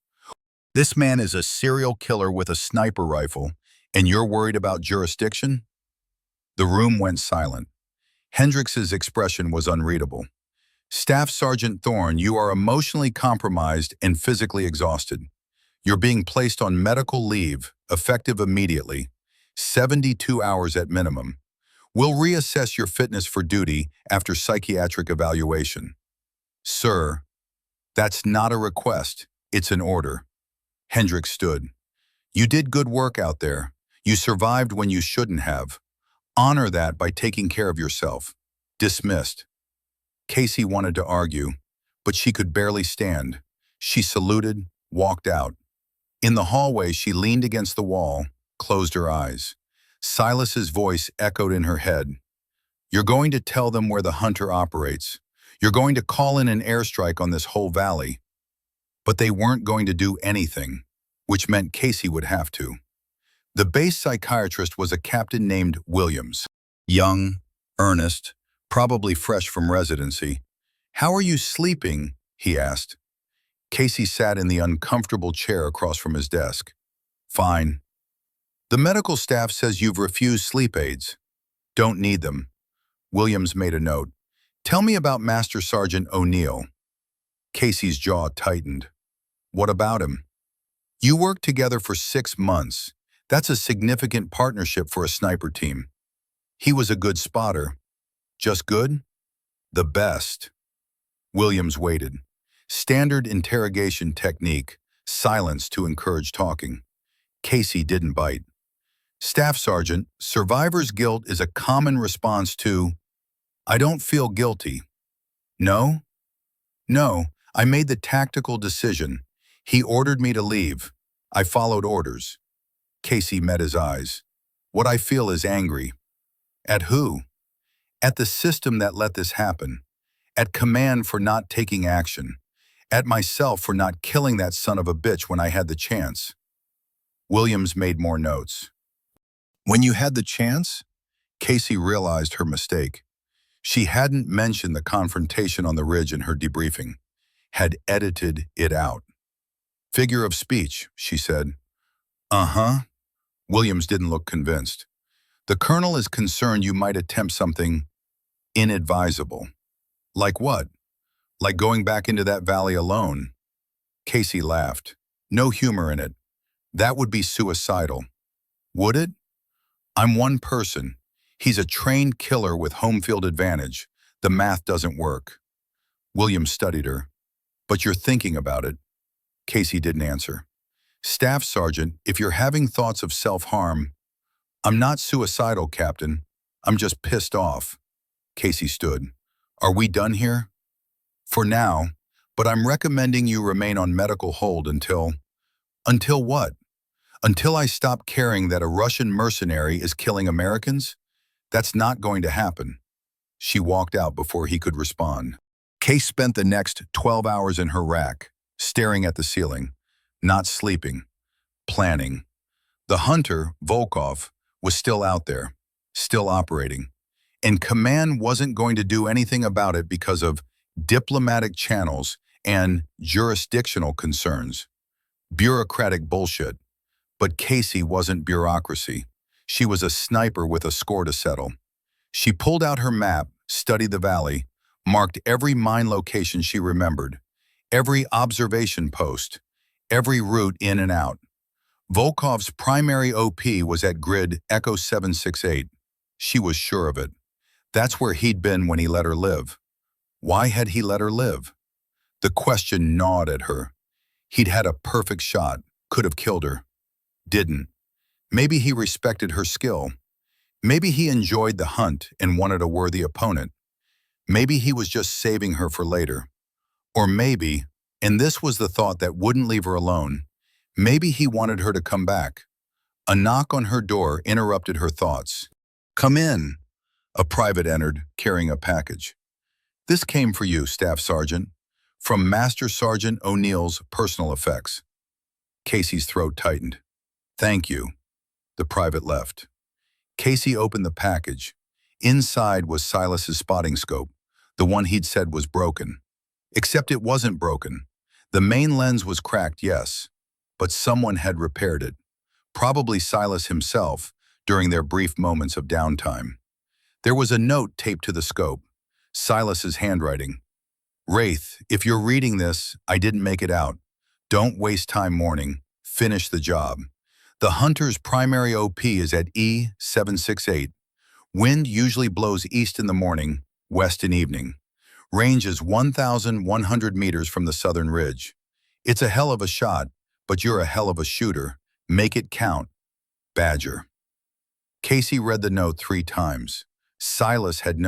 This man is a serial killer with a sniper rifle, and you're worried about jurisdiction? The room went silent. Hendricks's expression was unreadable. Staff Sergeant Thorne, you are emotionally compromised and physically exhausted. You're being placed on medical leave, effective immediately, 72 hours at minimum. We'll reassess your fitness for duty after psychiatric evaluation. Sir, that's not a request, it's an order. Hendricks stood. You did good work out there. You survived when you shouldn't have. Honor that by taking care of yourself. Dismissed. Casey wanted to argue, but she could barely stand. She saluted, walked out. In the hallway, she leaned against the wall, closed her eyes. Silas's voice echoed in her head. You're going to tell them where the hunter operates. You're going to call in an airstrike on this whole valley. But they weren't going to do anything, which meant Casey would have to. The base psychiatrist was a captain named Williams. Young, earnest, probably fresh from residency. "How are you sleeping?" he asked. Casey sat in the uncomfortable chair across from his desk. "Fine. The medical staff says you've refused sleep aids. Don't need them." Williams made a note. "Tell me about Master Sergeant O'Neill." Casey's jaw tightened. "What about him?" "You worked together for 6 months. That's a significant partnership for a sniper team." "He was a good spotter." "Just good?" "The best." Williams waited. Standard interrogation technique, silence to encourage talking. Casey didn't bite. "Staff Sergeant, survivor's guilt is a common response to, 'I don't feel guilty.'" "No?" "No, I made the tactical decision. He ordered me to leave. I followed orders." Casey met his eyes. "What I feel is angry." "At who?" "At the system that let this happen. At command for not taking action. At myself for not killing that son of a bitch when I had the chance." Williams made more notes. "When you had the chance?" Casey realized her mistake. She hadn't mentioned the confrontation on the ridge in her debriefing. Had edited it out. "Figure of speech," she said. "Uh-huh." Williams didn't look convinced. "The colonel is concerned you might attempt something inadvisable." "Like what?" "Like going back into that valley alone." Casey laughed. No humor in it. "That would be suicidal." "Would it?" "I'm one person. He's a trained killer with home field advantage. The math doesn't work." Williams studied her. "But you're thinking about it." Casey didn't answer. "Staff Sergeant, if you're having thoughts of self-harm—" "I'm not suicidal, Captain. I'm just pissed off." Casey stood. "Are we done here?" "For now, but I'm recommending you remain on medical hold until—" "Until what?" "Until I stop caring that a Russian mercenary is killing Americans? That's not going to happen." She walked out before he could respond. Case spent the next 12 hours in her rack, staring at the ceiling, not sleeping, planning. The hunter, Volkov, was still out there, still operating. And command wasn't going to do anything about it because of diplomatic channels and jurisdictional concerns. Bureaucratic bullshit. But Casey wasn't bureaucracy. She was a sniper with a score to settle. She pulled out her map, studied the valley, marked every mine location she remembered, every observation post, every route in and out. Volkov's primary OP was at grid Echo 768. She was sure of it. That's where he'd been when he let her live. Why had he let her live? The question gnawed at her. He'd had a perfect shot, could have killed her. Didn't. Maybe he respected her skill. Maybe he enjoyed the hunt and wanted a worthy opponent. Maybe he was just saving her for later. Or maybe, and this was the thought that wouldn't leave her alone, maybe he wanted her to come back. A knock on her door interrupted her thoughts. "Come in." A private entered, carrying a package. "This came for you, Staff Sergeant, from Master Sergeant O'Neill's personal effects." Casey's throat tightened. "Thank you." The private left. Casey opened the package. Inside was Silas's spotting scope, the one he'd said was broken. Except it wasn't broken. The main lens was cracked, yes, but someone had repaired it. Probably Silas himself, during their brief moments of downtime. There was a note taped to the scope. Silas's handwriting. "Wraith, if you're reading this, I didn't make it out. Don't waste time mourning. Finish the job. The hunter's primary OP is at E768. Wind usually blows east in the morning, west in evening. Range is 1,100 meters from the southern ridge. It's a hell of a shot, but you're a hell of a shooter. Make it count. Badger." Casey read the note 3 times. Silas had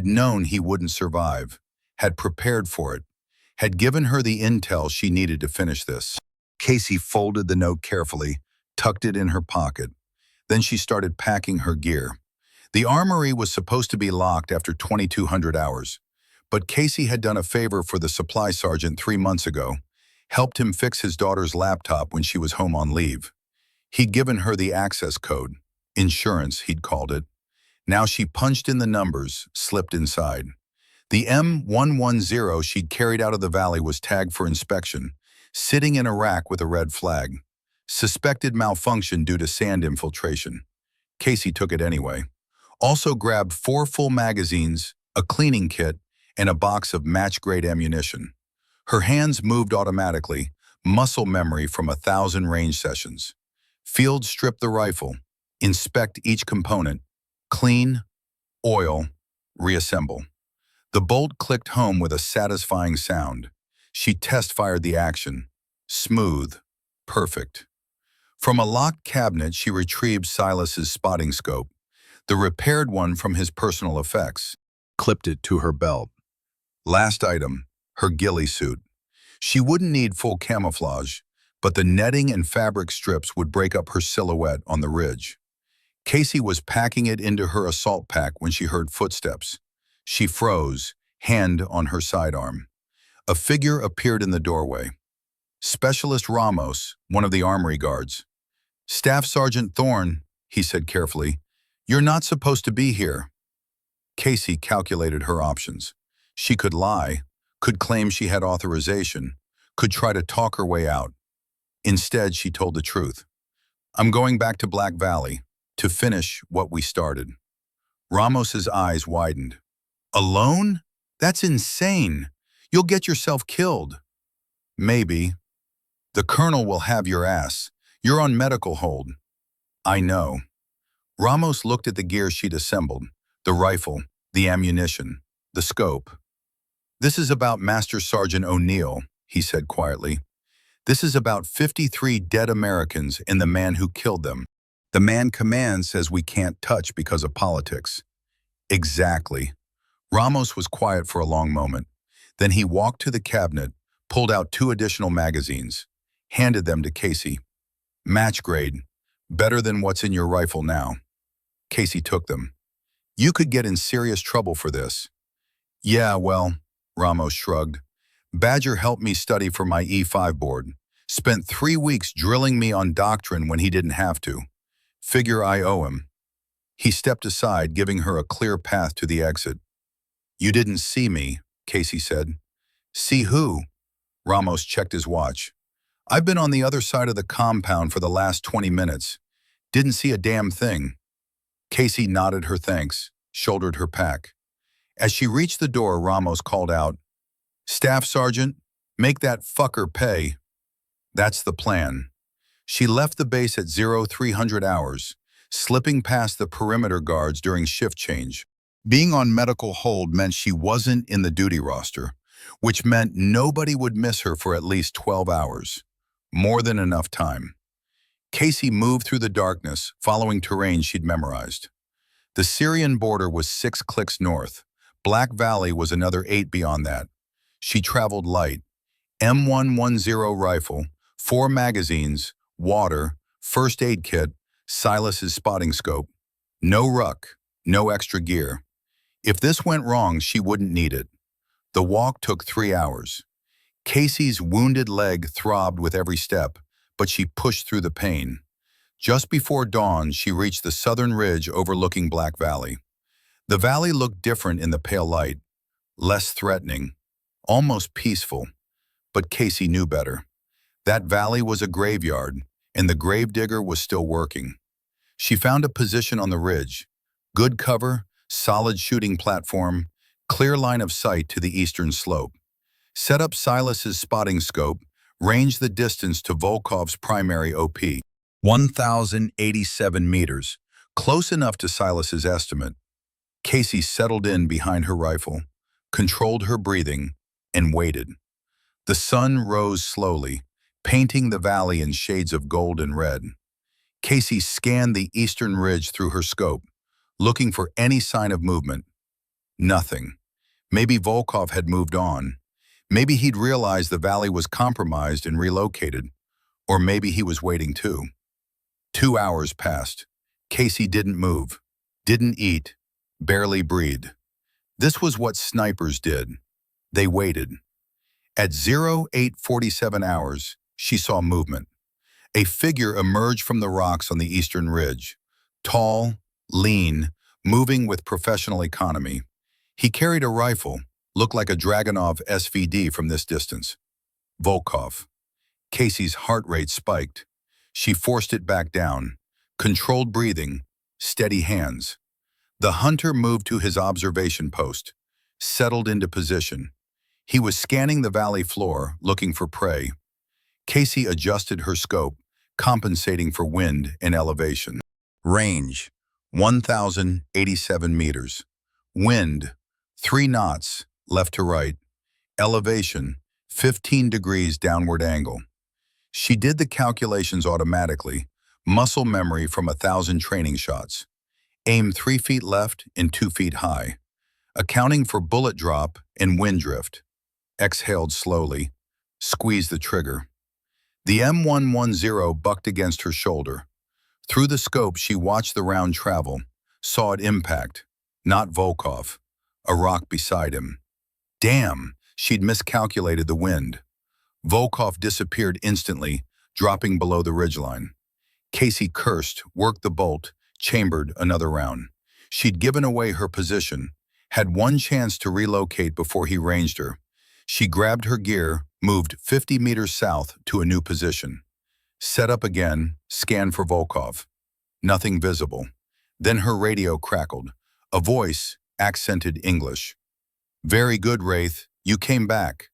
known he wouldn't survive, had prepared for it, had given her the intel she needed to finish this. Casey folded the note carefully, tucked it in her pocket. Then she started packing her gear. The armory was supposed to be locked after 2,200 hours, but Casey had done a favor for the supply sergeant 3 months ago, helped him fix his daughter's laptop when she was home on leave. He'd given her the access code, insurance he'd called it. Now she punched in the numbers, slipped inside. The M110 she'd carried out of the valley was tagged for inspection, sitting in a rack with a red flag. Suspected malfunction due to sand infiltration. Casey took it anyway. Also grabbed 4 full magazines, a cleaning kit, and a box of match-grade ammunition. Her hands moved automatically, muscle memory from 1,000 range sessions. Field strip the rifle, inspect each component, clean, oil, reassemble. The bolt clicked home with a satisfying sound. She test-fired the action. Smooth, perfect. From a locked cabinet, she retrieved Silas's spotting scope, the repaired one from his personal effects, clipped it to her belt. Last item, her ghillie suit. She wouldn't need full camouflage, but the netting and fabric strips would break up her silhouette on the ridge. Casey was packing it into her assault pack when she heard footsteps. She froze, hand on her sidearm. A figure appeared in the doorway. Specialist Ramos, one of the armory guards. "Staff Sergeant Thorne," he said carefully, "you're not supposed to be here." Casey calculated her options. She could lie, could claim she had authorization, could try to talk her way out. Instead, she told the truth. "I'm going back to Black Valley to finish what we started." Ramos's eyes widened. "Alone? That's insane. You'll get yourself killed." "Maybe. The colonel will have your ass. You're on medical hold." "I know." Ramos looked at the gear she'd assembled, the rifle, the ammunition, the scope. "This is about Master Sergeant O'Neill," he said quietly. "This is about 53 dead Americans and the man who killed them. The man command says we can't touch because of politics." "Exactly." Ramos was quiet for a long moment. Then he walked to the cabinet, pulled out 2 additional magazines, handed them to Casey. "Match grade, better than what's in your rifle now." Casey took them. "You could get in serious trouble for this." "Yeah, well," Ramos shrugged. "Badger helped me study for my E5 board. Spent 3 weeks drilling me on doctrine when he didn't have to. Figure I owe him." He stepped aside, giving her a clear path to the exit. "You didn't see me," Casey said. "See who?" Ramos checked his watch. "I've been on the other side of the compound for the last 20 minutes. Didn't see a damn thing." Casey nodded her thanks, shouldered her pack. As she reached the door, Ramos called out, "Staff Sergeant, make that fucker pay." "That's the plan." She left the base at 0300 hours, slipping past the perimeter guards during shift change. Being on medical hold meant she wasn't in the duty roster, which meant nobody would miss her for at least 12 hours. More than enough time. Casey moved through the darkness, following terrain she'd memorized. The Syrian border was 6 clicks north. Black Valley was another 8 beyond that. She traveled light. M110 rifle, 4 magazines, water, first aid kit, Silas's spotting scope. No ruck, no extra gear. If this went wrong, she wouldn't need it. The walk took 3 hours. Casey's wounded leg throbbed with every step, but she pushed through the pain. Just before dawn, she reached the southern ridge overlooking Black Valley. The valley looked different in the pale light, less threatening, almost peaceful. But Casey knew better. That valley was a graveyard, and the gravedigger was still working. She found a position on the ridge. Good cover, solid shooting platform, clear line of sight to the eastern slope. Set up Silas's spotting scope, ranged the distance to Volkov's primary OP. 1,087 meters, close enough to Silas's estimate. Casey settled in behind her rifle, controlled her breathing, and waited. The sun rose slowly, painting the valley in shades of gold and red. Casey scanned the eastern ridge through her scope, looking for any sign of movement. Nothing. Maybe Volkov had moved on. Maybe he'd realized the valley was compromised and relocated. Or maybe he was waiting too. 2 hours passed. Casey didn't move, didn't eat, barely breathed. This was what snipers did. They waited. At 0847 hours, she saw movement. A figure emerged from the rocks on the eastern ridge. Tall, lean, moving with professional economy. He carried a rifle, looked like a Dragunov SVD from this distance. Volkov. Casey's heart rate spiked. She forced it back down. Controlled breathing, steady hands. The hunter moved to his observation post, settled into position. He was scanning the valley floor, looking for prey. Casey adjusted her scope, compensating for wind and elevation. Range, 1,087 meters. Wind, 3 knots, left to right. Elevation, 15 degrees downward angle. She did the calculations automatically, muscle memory from 1,000 training shots. Aim 3 feet left and 2 feet high, accounting for bullet drop and wind drift. Exhaled slowly, squeezed the trigger. The M110 bucked against her shoulder. Through the scope, she watched the round travel, saw it impact, not Volkov, a rock beside him. Damn, she'd miscalculated the wind. Volkov disappeared instantly, dropping below the ridgeline. Casey cursed, worked the bolt, chambered another round. She'd given away her position, had one chance to relocate before he ranged her. She grabbed her gear, moved 50 meters south to a new position. Set up again, scanned for Volkov. Nothing visible. Then her radio crackled. A voice, accented English. "Very good, Wraith. You came back."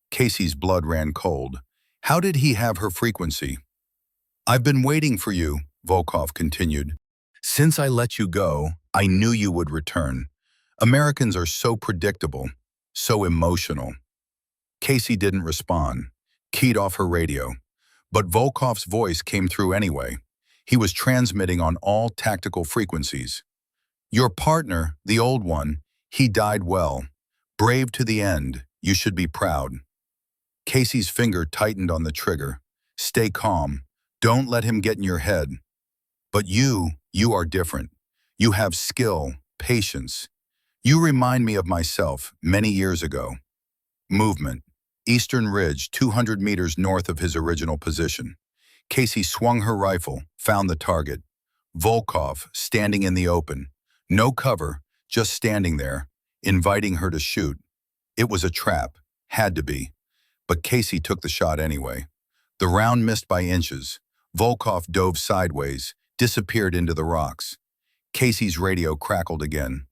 Casey's blood ran cold. How did he have her frequency? "I've been waiting for you," Volkov continued. "Since I let you go, I knew you would return. Americans are so predictable, so emotional." Casey didn't respond, keyed off her radio. But Volkov's voice came through anyway. He was transmitting on all tactical frequencies. "Your partner, the old one, he died well. Brave to the end. You should be proud." Casey's finger tightened on the trigger. "Stay calm. Don't let him get in your head. But you are different. You have skill, patience. You remind me of myself many years ago." Movement. Eastern ridge, 200 meters north of his original position. Casey swung her rifle, found the target. Volkov, standing in the open. No cover, just standing there, inviting her to shoot. It was a trap, had to be. But Casey took the shot anyway. The round missed by inches. Volkov dove sideways, disappeared into the rocks. Casey's radio crackled again.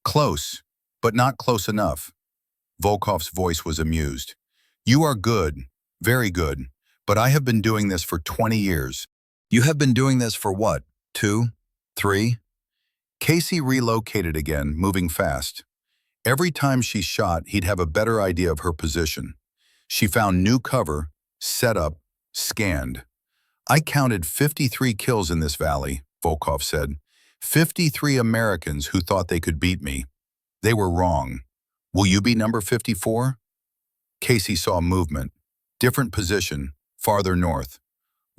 "Close, but not close enough." Volkov's voice was amused. "You are good, very good, but I have been doing this for 20 years. You have been doing this for what, 2, 3? Casey relocated again, moving fast. Every time she shot, he'd have a better idea of her position. She found new cover, set up, scanned. "I counted 53 kills in this valley," Volkov said. 53 Americans who thought they could beat me. They were wrong. Will you be number 54? Casey saw movement. Different position, farther north.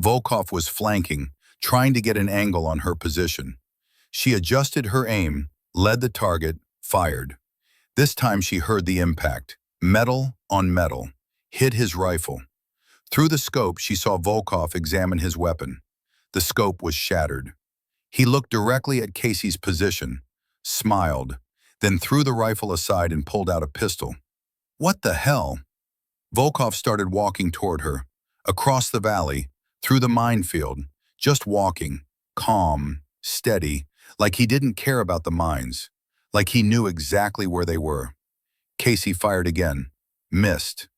Volkov was flanking, trying to get an angle on her position. She adjusted her aim, led the target, fired. This time she heard the impact. Metal on metal. Hit his rifle. Through the scope, she saw Volkov examine his weapon. The scope was shattered. He looked directly at Casey's position, smiled, then threw the rifle aside and pulled out a pistol. What the hell? Volkov started walking toward her, across the valley, through the minefield, just walking, calm, steady, like he didn't care about the mines, like he knew exactly where they were. Casey fired again, missed.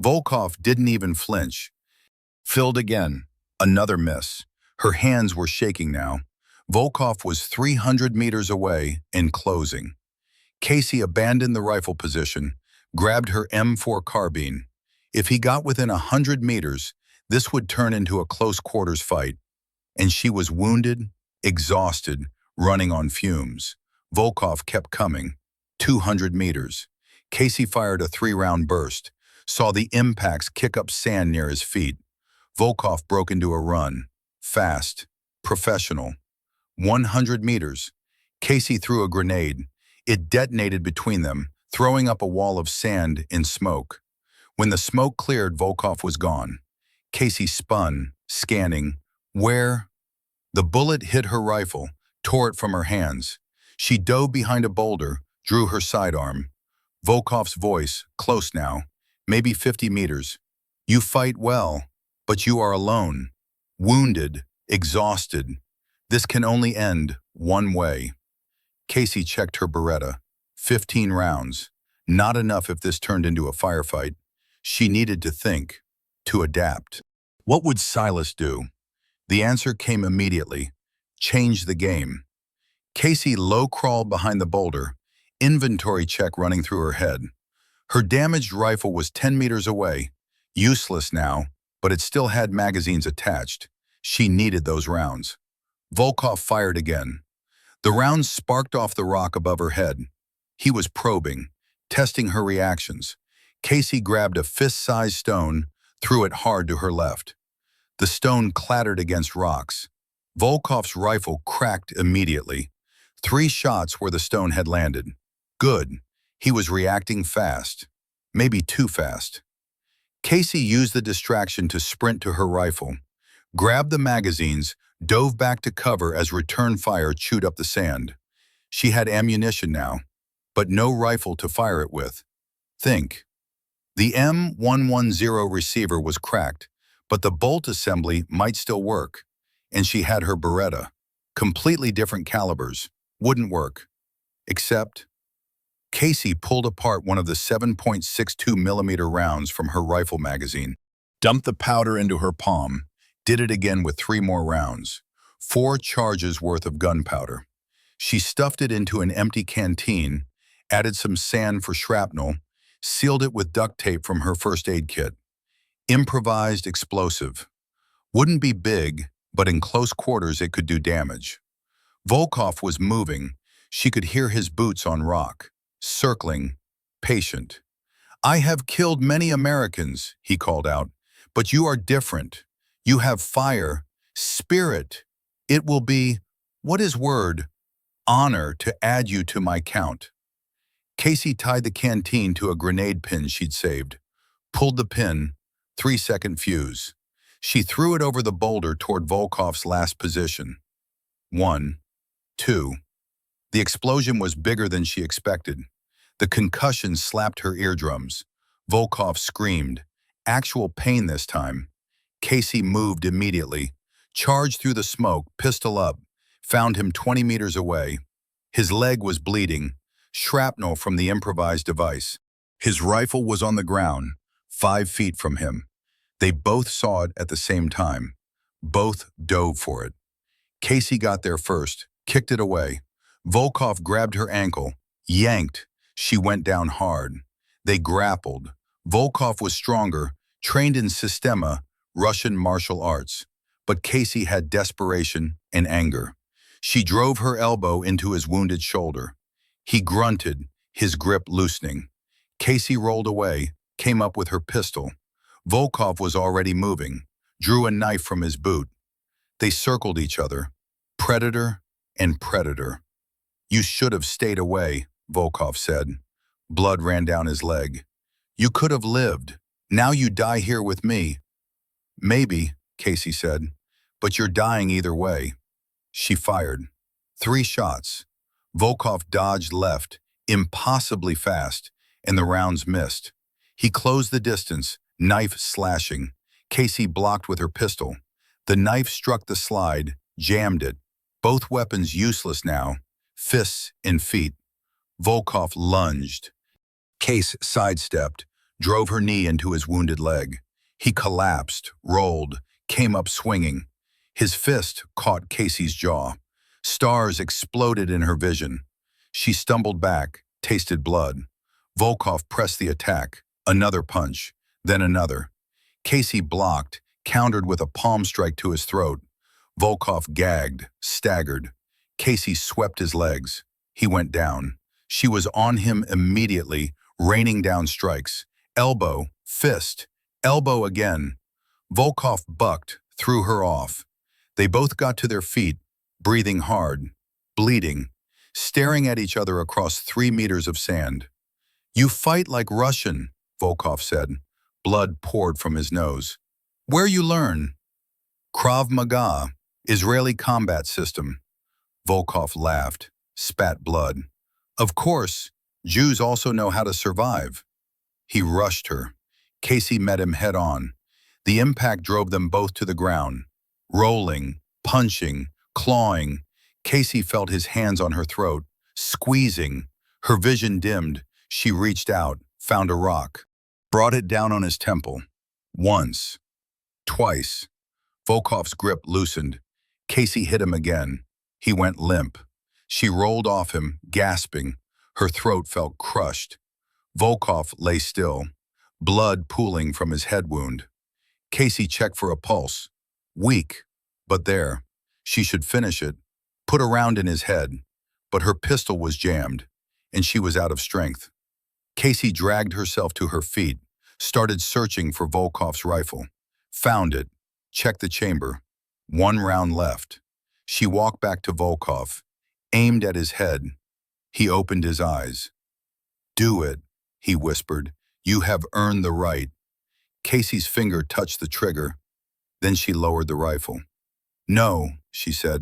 Volkov didn't even flinch. Filled again, another miss. Her hands were shaking now. Volkov was 300 meters away and closing. Casey abandoned the rifle position, grabbed her M4 carbine. If he got within 100 meters, this would turn into a close quarters fight. And she was wounded, exhausted, running on fumes. Volkov kept coming. 200 meters. Casey fired a 3-round burst, saw the impacts kick up sand near his feet. Volkov broke into a run. Fast. Professional. 100 meters. Casey threw a grenade. It detonated between them, throwing up a wall of sand and smoke. When the smoke cleared, Volkov was gone. Casey spun, scanning. Where? The bullet hit her rifle, tore it from her hands. She dove behind a boulder, drew her sidearm. Volkov's voice, close now, maybe 50 meters. You fight well, but you are alone. Wounded, exhausted. This can only end one way. Casey checked her Beretta. 15 rounds. Not enough if this turned into a firefight. She needed to think, to adapt. What would Silas do? The answer came immediately. Change the game. Casey low-crawled behind the boulder, inventory check running through her head. Her damaged rifle was 10 meters away, useless now, but it still had magazines attached. She needed those rounds. Volkov fired again. The rounds sparked off the rock above her head. He was probing, testing her reactions. Casey grabbed a fist-sized stone, threw it hard to her left. The stone clattered against rocks. Volkov's rifle cracked immediately. 3 shots where the stone had landed. Good. He was reacting fast. Maybe too fast. Casey used the distraction to sprint to her rifle, grabbed the magazines, dove back to cover as return fire chewed up the sand. She had ammunition now, but no rifle to fire it with. Think. The M110 receiver was cracked, but the bolt assembly might still work. And she had her Beretta. Completely different calibers. Wouldn't work. Except, Casey pulled apart one of the 7.62 millimeter rounds from her rifle magazine, dumped the powder into her palm, did it again with 3 more rounds, 4 charges worth of gunpowder. She stuffed it into an empty canteen, added some sand for shrapnel, sealed it with duct tape from her first aid kit. Improvised explosive. Wouldn't be big, but in close quarters it could do damage. Volkov was moving. She could hear his boots on rock, circling, patient. I have killed many Americans, he called out, but you are different. You have fire, spirit. It will be, what is word? Honor to add you to my count. Casey tied the canteen to a grenade pin she'd saved, pulled the pin, 3-second fuse. She threw it over the boulder toward Volkov's last position. 1, 2. The explosion was bigger than she expected. The concussion slapped her eardrums. Volkov screamed. Actual pain this time. Casey moved immediately, charged through the smoke, pistol up, found him 20 meters away. His leg was bleeding, shrapnel from the improvised device. His rifle was on the ground, 5 feet from him. They both saw it at the same time. Both dove for it. Casey got there first, kicked it away. Volkov grabbed her ankle, yanked. She went down hard. They grappled. Volkov was stronger, trained in Sistema, Russian martial arts. But Casey had desperation and anger. She drove her elbow into his wounded shoulder. He grunted, his grip loosening. Casey rolled away, came up with her pistol. Volkov was already moving, drew a knife from his boot. They circled each other, predator and predator. You should have stayed away, Volkov said. Blood ran down his leg. You could have lived. Now you die here with me. Maybe, Casey said, but you're dying either way. She fired. 3 shots. Volkov dodged left, impossibly fast, and the rounds missed. He closed the distance, knife slashing. Casey blocked with her pistol. The knife struck the slide, jammed it. Both weapons useless now, fists and feet. Volkov lunged. Case sidestepped, drove her knee into his wounded leg. He collapsed, rolled, came up swinging. His fist caught Casey's jaw. Stars exploded in her vision. She stumbled back, tasted blood. Volkov pressed the attack. Another punch, then another. Casey blocked, countered with a palm strike to his throat. Volkov gagged, staggered. Casey swept his legs. He went down. She was on him immediately, raining down strikes. Elbow, fist, elbow again. Volkov bucked, threw her off. They both got to their feet, breathing hard, bleeding, staring at each other across 3 meters of sand. You fight like Russian, Volkov said. Blood poured from his nose. Where you learn? Krav Maga, Israeli combat system. Volkov laughed. spat blood. Of course, Jews also know how to survive. He rushed her. Casey met him head on. The impact drove them both to the ground. Rolling, punching, clawing. Casey felt his hands on her throat, squeezing. Her vision dimmed. She reached out, found a rock, brought it down on his temple. Once, twice. Volkov's grip loosened. Casey hit him again. He went limp. She rolled off him, gasping. Her throat felt crushed. Volkov lay still, blood pooling from his head wound. Casey checked for a pulse. Weak, but there. She should finish it. Put a round in his head. But her pistol was jammed, and she was out of strength. Casey dragged herself to her feet, started searching for Volkov's rifle. Found it. Checked the chamber. 1 round left. She walked back to Volkov, aimed at his head. He opened his eyes. "Do it," he whispered. "You have earned the right." Casey's finger touched the trigger. Then she lowered the rifle. "No," she said.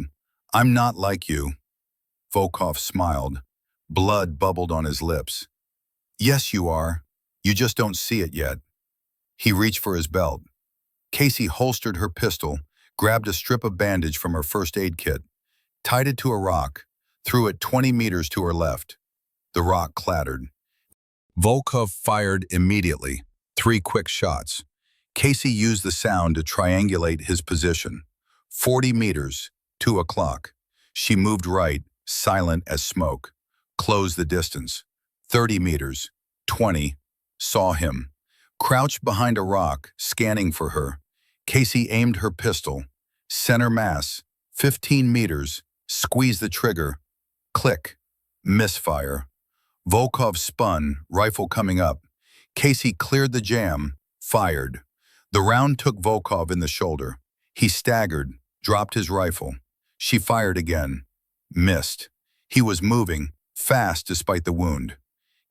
"I'm not like you." Volkov smiled. Blood bubbled on his lips. "Yes, you are. You just don't see it yet." He reached for his belt. Casey holstered her pistol, grabbed a strip of bandage from her first aid kit, tied it to a rock, threw it 20 meters to her left. The rock clattered. Volkov fired immediately, 3 quick shots. Casey used the sound to triangulate his position. 40 meters, 2 o'clock. She moved right, silent as smoke. Closed the distance. 30 meters, 20. Saw him. Crouched behind a rock, scanning for her. Casey aimed her pistol. Center mass, 15 meters. Squeezed the trigger. Click. Misfire. Volkov spun, rifle coming up. Casey cleared the jam, fired. The round took Volkov in the shoulder. He staggered, dropped his rifle. She fired again. Missed. He was moving, fast despite the wound.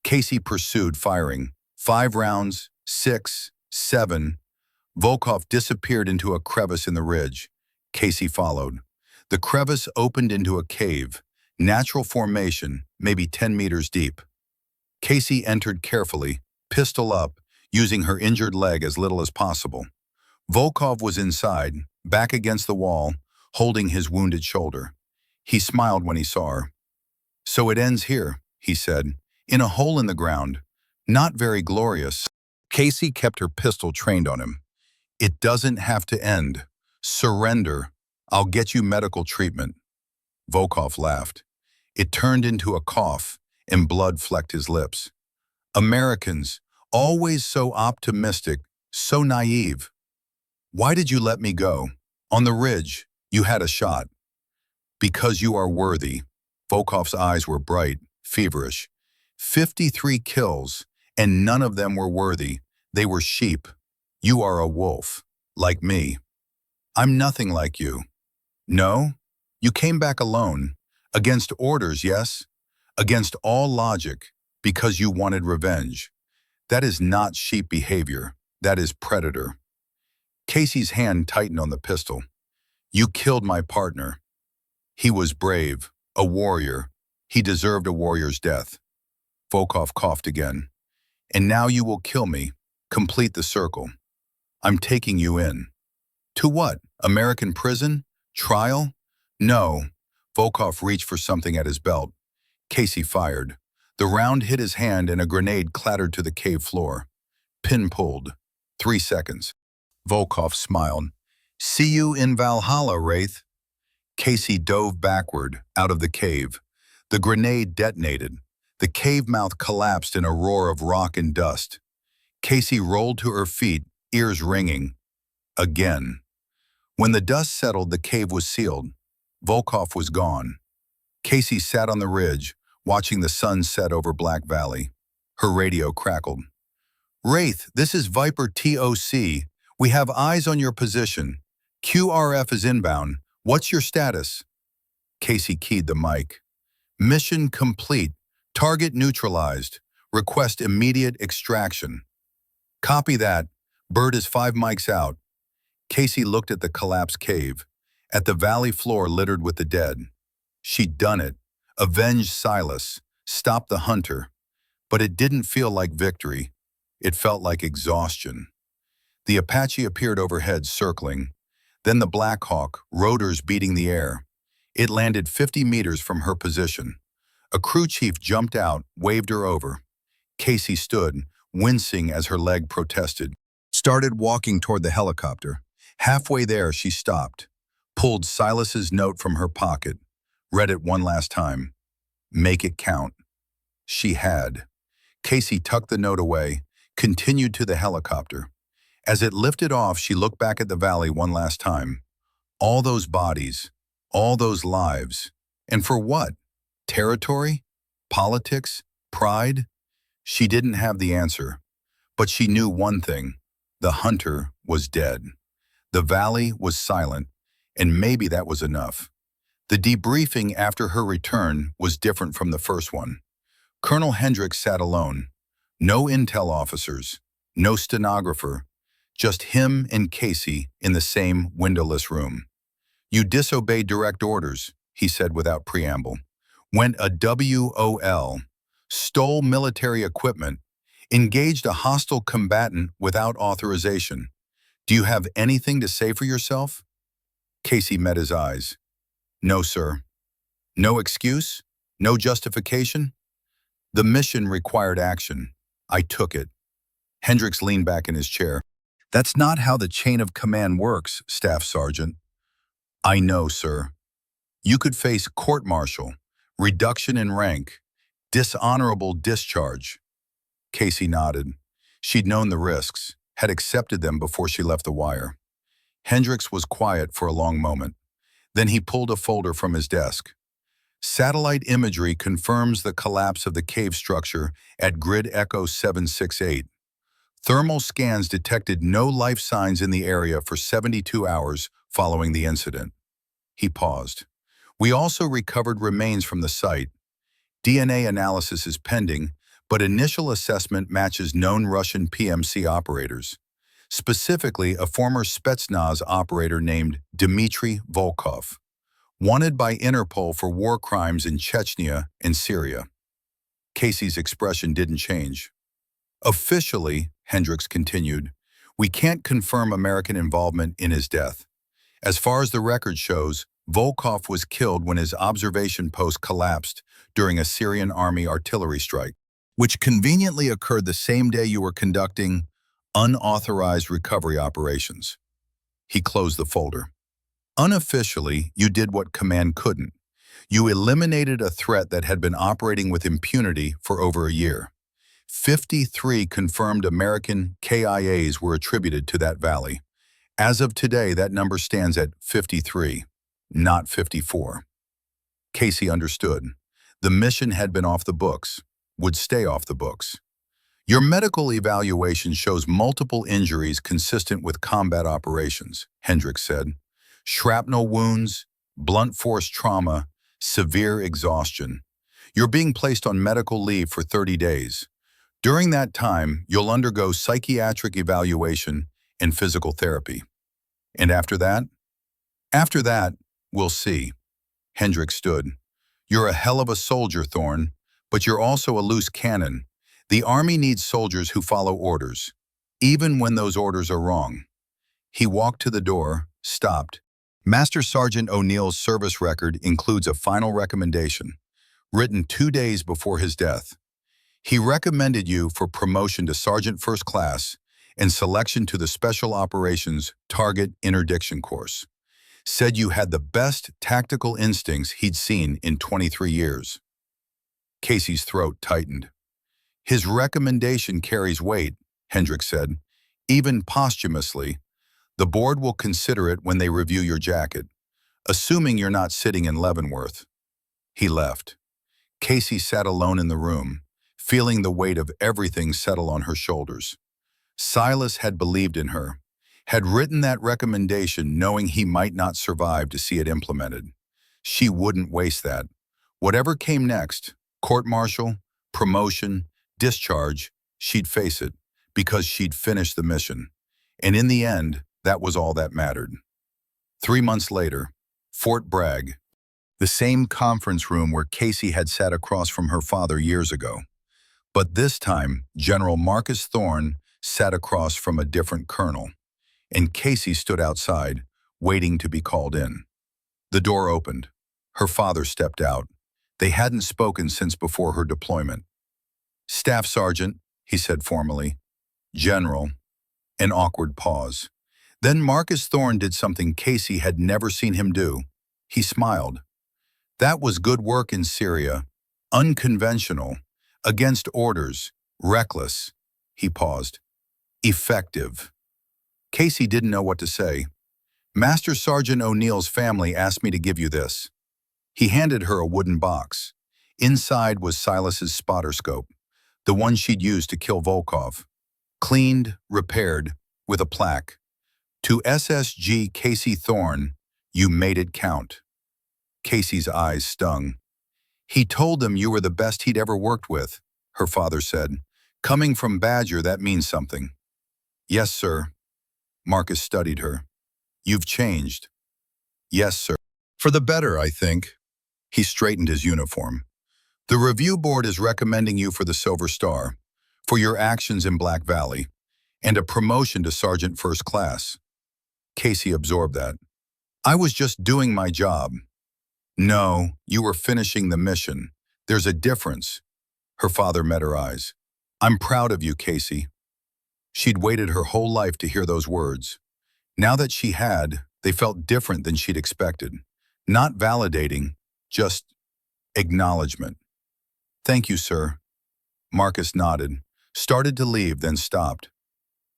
Casey pursued, firing. 5 rounds, 6, 7. Volkov disappeared into a crevice in the ridge. Casey followed. The crevice opened into a cave, natural formation, maybe 10 meters deep. Casey entered carefully, pistol up, using her injured leg as little as possible. Volkov was inside, back against the wall, holding his wounded shoulder. He smiled when he saw her. "So it ends here," he said, "in a hole in the ground. Not very glorious." Casey kept her pistol trained on him. "It doesn't have to end. Surrender. I'll get you medical treatment." Volkov laughed. It turned into a cough, and blood flecked his lips. "Americans, always so optimistic, so naive. Why did you let me go? On the ridge, you had a shot." "Because you are worthy." Volkov's eyes were bright, feverish. 53 kills, and none of them were worthy. They were sheep. You are a wolf, like me. I'm nothing like you. No? You came back alone. Against orders, yes? Against all logic, because you wanted revenge. That is not sheep behavior. That is predator. Casey's hand tightened on the pistol. "You killed my partner. He was brave, a warrior. He deserved a warrior's death." Volkov coughed again. "And now you will kill me. Complete the circle. I'm taking you in." "To what? American prison? Trial?" "No." Volkov reached for something at his belt. Casey fired. The round hit his hand and a grenade clattered to the cave floor. Pin pulled. 3 seconds. Volkov smiled. "See you in Valhalla, Wraith." Casey dove backward, out of the cave. The grenade detonated. The cave mouth collapsed in a roar of rock and dust. Casey rolled to her feet, ears ringing. Again. When the dust settled, the cave was sealed. Volkov was gone. Casey sat on the ridge, watching the sun set over Black Valley. Her radio crackled. "Wraith, this is Viper TOC. We have eyes on your position. QRF is inbound. What's your status?" Casey keyed the mic. "Mission complete. Target neutralized. Request immediate extraction." "Copy that. Bird is 5 mics out." Casey looked at the collapsed cave, at the valley floor littered with the dead. She'd done it. avenge Silas, stop the hunter, but it didn't feel like victory. It felt like exhaustion. The Apache appeared overhead, circling. Then the Black Hawk, rotors beating the air. It landed 50 meters from her position. A crew chief jumped out, waved her over. Casey stood, wincing as her leg protested. Started walking toward the helicopter. Halfway there, she stopped, pulled Silas's note from her pocket, read it one last time. Make it count. She had. Casey tucked the note away, continued to the helicopter. As it lifted off, she looked back at the valley one last time. All those bodies, all those lives. And for what? Territory? Politics? Pride? She didn't have the answer. But she knew one thing. The hunter was dead. The valley was silent, and maybe that was enough. The debriefing after her return was different from the first one. Colonel Hendricks sat alone. No intel officers, no stenographer, just him and Casey in the same windowless room. You disobeyed direct orders, he said without preamble. Went a WOL, stole military equipment, engaged a hostile combatant without authorization. Do you have anything to say for yourself? Casey met his eyes. No, sir. No excuse? No justification? The mission required action. I took it. Hendricks leaned back in his chair. That's not how the chain of command works, Staff Sergeant. I know, sir. You could face court-martial, reduction in rank, dishonorable discharge. Casey nodded. She'd known the risks, had accepted them before she left the wire. Hendricks was quiet for a long moment. Then he pulled a folder from his desk. Satellite imagery confirms the collapse of the cave structure at Grid Echo 768. Thermal scans detected no life signs in the area for 72 hours following the incident. He paused. We also recovered remains from the site. DNA analysis is pending, but initial assessment matches known Russian PMC operators. Specifically, a former Spetsnaz operator named Dmitry Volkov, wanted by Interpol for war crimes in Chechnya and Syria. Casey's expression didn't change. Officially, Hendricks continued, we can't confirm American involvement in his death. As far as the record shows, Volkov was killed when his observation post collapsed during a Syrian army artillery strike, which conveniently occurred the same day you were conducting unauthorized recovery operations. He closed the folder. Unofficially, you did what command couldn't. You eliminated a threat that had been operating with impunity for over a year. 53 confirmed American KIAs were attributed to that valley. As of today, that number stands at 53, not 54. Casey understood. The mission had been off the books, would stay off the books. Your medical evaluation shows multiple injuries consistent with combat operations, Hendricks said. Shrapnel wounds, blunt force trauma, severe exhaustion. You're being placed on medical leave for 30 days. During that time, you'll undergo psychiatric evaluation and physical therapy. And after that? After that, we'll see. Hendricks stood. You're a hell of a soldier, Thorne, but you're also a loose cannon. The Army needs soldiers who follow orders, even when those orders are wrong. He walked to the door, stopped. Master Sergeant O'Neill's service record includes a final recommendation, written 2 days before his death. He recommended you for promotion to Sergeant First Class and selection to the Special Operations Target Interdiction course. Said you had the best tactical instincts he'd seen in 23 years. Casey's throat tightened. His recommendation carries weight, Hendricks said, even posthumously. The board will consider it when they review your jacket, assuming you're not sitting in Leavenworth. He left. Casey sat alone in the room, feeling the weight of everything settle on her shoulders. Silas had believed in her, had written that recommendation knowing he might not survive to see it implemented. She wouldn't waste that. Whatever came next, court-martial, promotion, discharge, she'd face it, because she'd finished the mission. And in the end, that was all that mattered. 3 months later, Fort Bragg. The same conference room where Casey had sat across from her father years ago. But this time, General Marcus Thorne sat across from a different colonel, and Casey stood outside, waiting to be called in. The door opened. Her father stepped out. They hadn't spoken since before her deployment. "Staff Sergeant," he said formally. "General." An awkward pause. Then Marcus Thorne did something Casey had never seen him do. He smiled. "That was good work in Syria. Unconventional. Against orders. Reckless." He paused. "Effective." Casey didn't know what to say. "Master Sergeant O'Neill's family asked me to give you this." He handed her a wooden box. Inside was Silas's spotter scope, the one she'd used to kill Volkov. Cleaned, repaired, with a plaque. "To SSG Casey Thorne, you made it count." Casey's eyes stung. "He told them you were the best he'd ever worked with," her father said. "Coming from Badger, that means something." "Yes, sir." Marcus studied her. "You've changed." "Yes, sir. For the better, I think." He straightened his uniform. "The review board is recommending you for the Silver Star, for your actions in Black Valley, and a promotion to Sergeant First Class." Casey absorbed that. "I was just doing my job." "No, you were finishing the mission. There's a difference." Her father met her eyes. "I'm proud of you, Casey." She'd waited her whole life to hear those words. Now that she had, they felt different than she'd expected. Not validating, just acknowledgement. "Thank you, sir." Marcus nodded, started to leave, then stopped.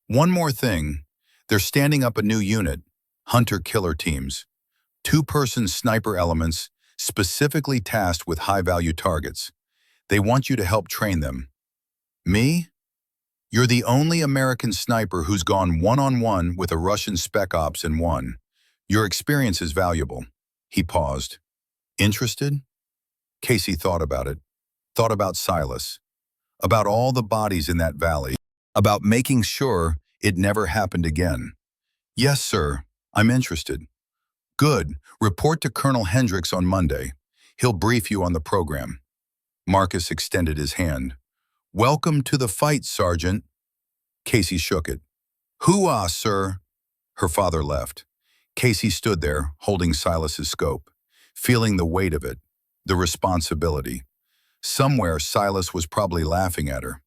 "One more thing. They're standing up a new unit, hunter-killer teams. 2-person sniper elements specifically tasked with high-value targets. They want you to help train them." "Me?" "You're the only American sniper who's gone one-on-one with a Russian spec ops and won. Your experience is valuable." He paused. "Interested?" Casey thought about it. Thought about Silas. About all the bodies in that valley. About making sure it never happened again. "Yes, sir. I'm interested." "Good. Report to Colonel Hendricks on Monday. He'll brief you on the program." Marcus extended his hand. "Welcome to the fight, Sergeant." Casey shook it. "Hoo-ah, sir." Her father left. Casey stood there, holding Silas's scope, feeling the weight of it, the responsibility. Somewhere, Silas was probably laughing at her.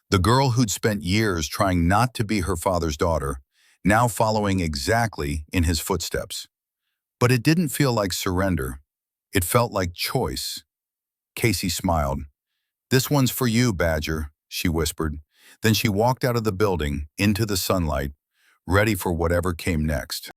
The girl who'd spent years trying not to be her father's daughter, now following exactly in his footsteps. But it didn't feel like surrender. It felt like choice. Casey smiled. "This one's for you, Badger," she whispered. Then she walked out of the building, into the sunlight, ready for whatever came next.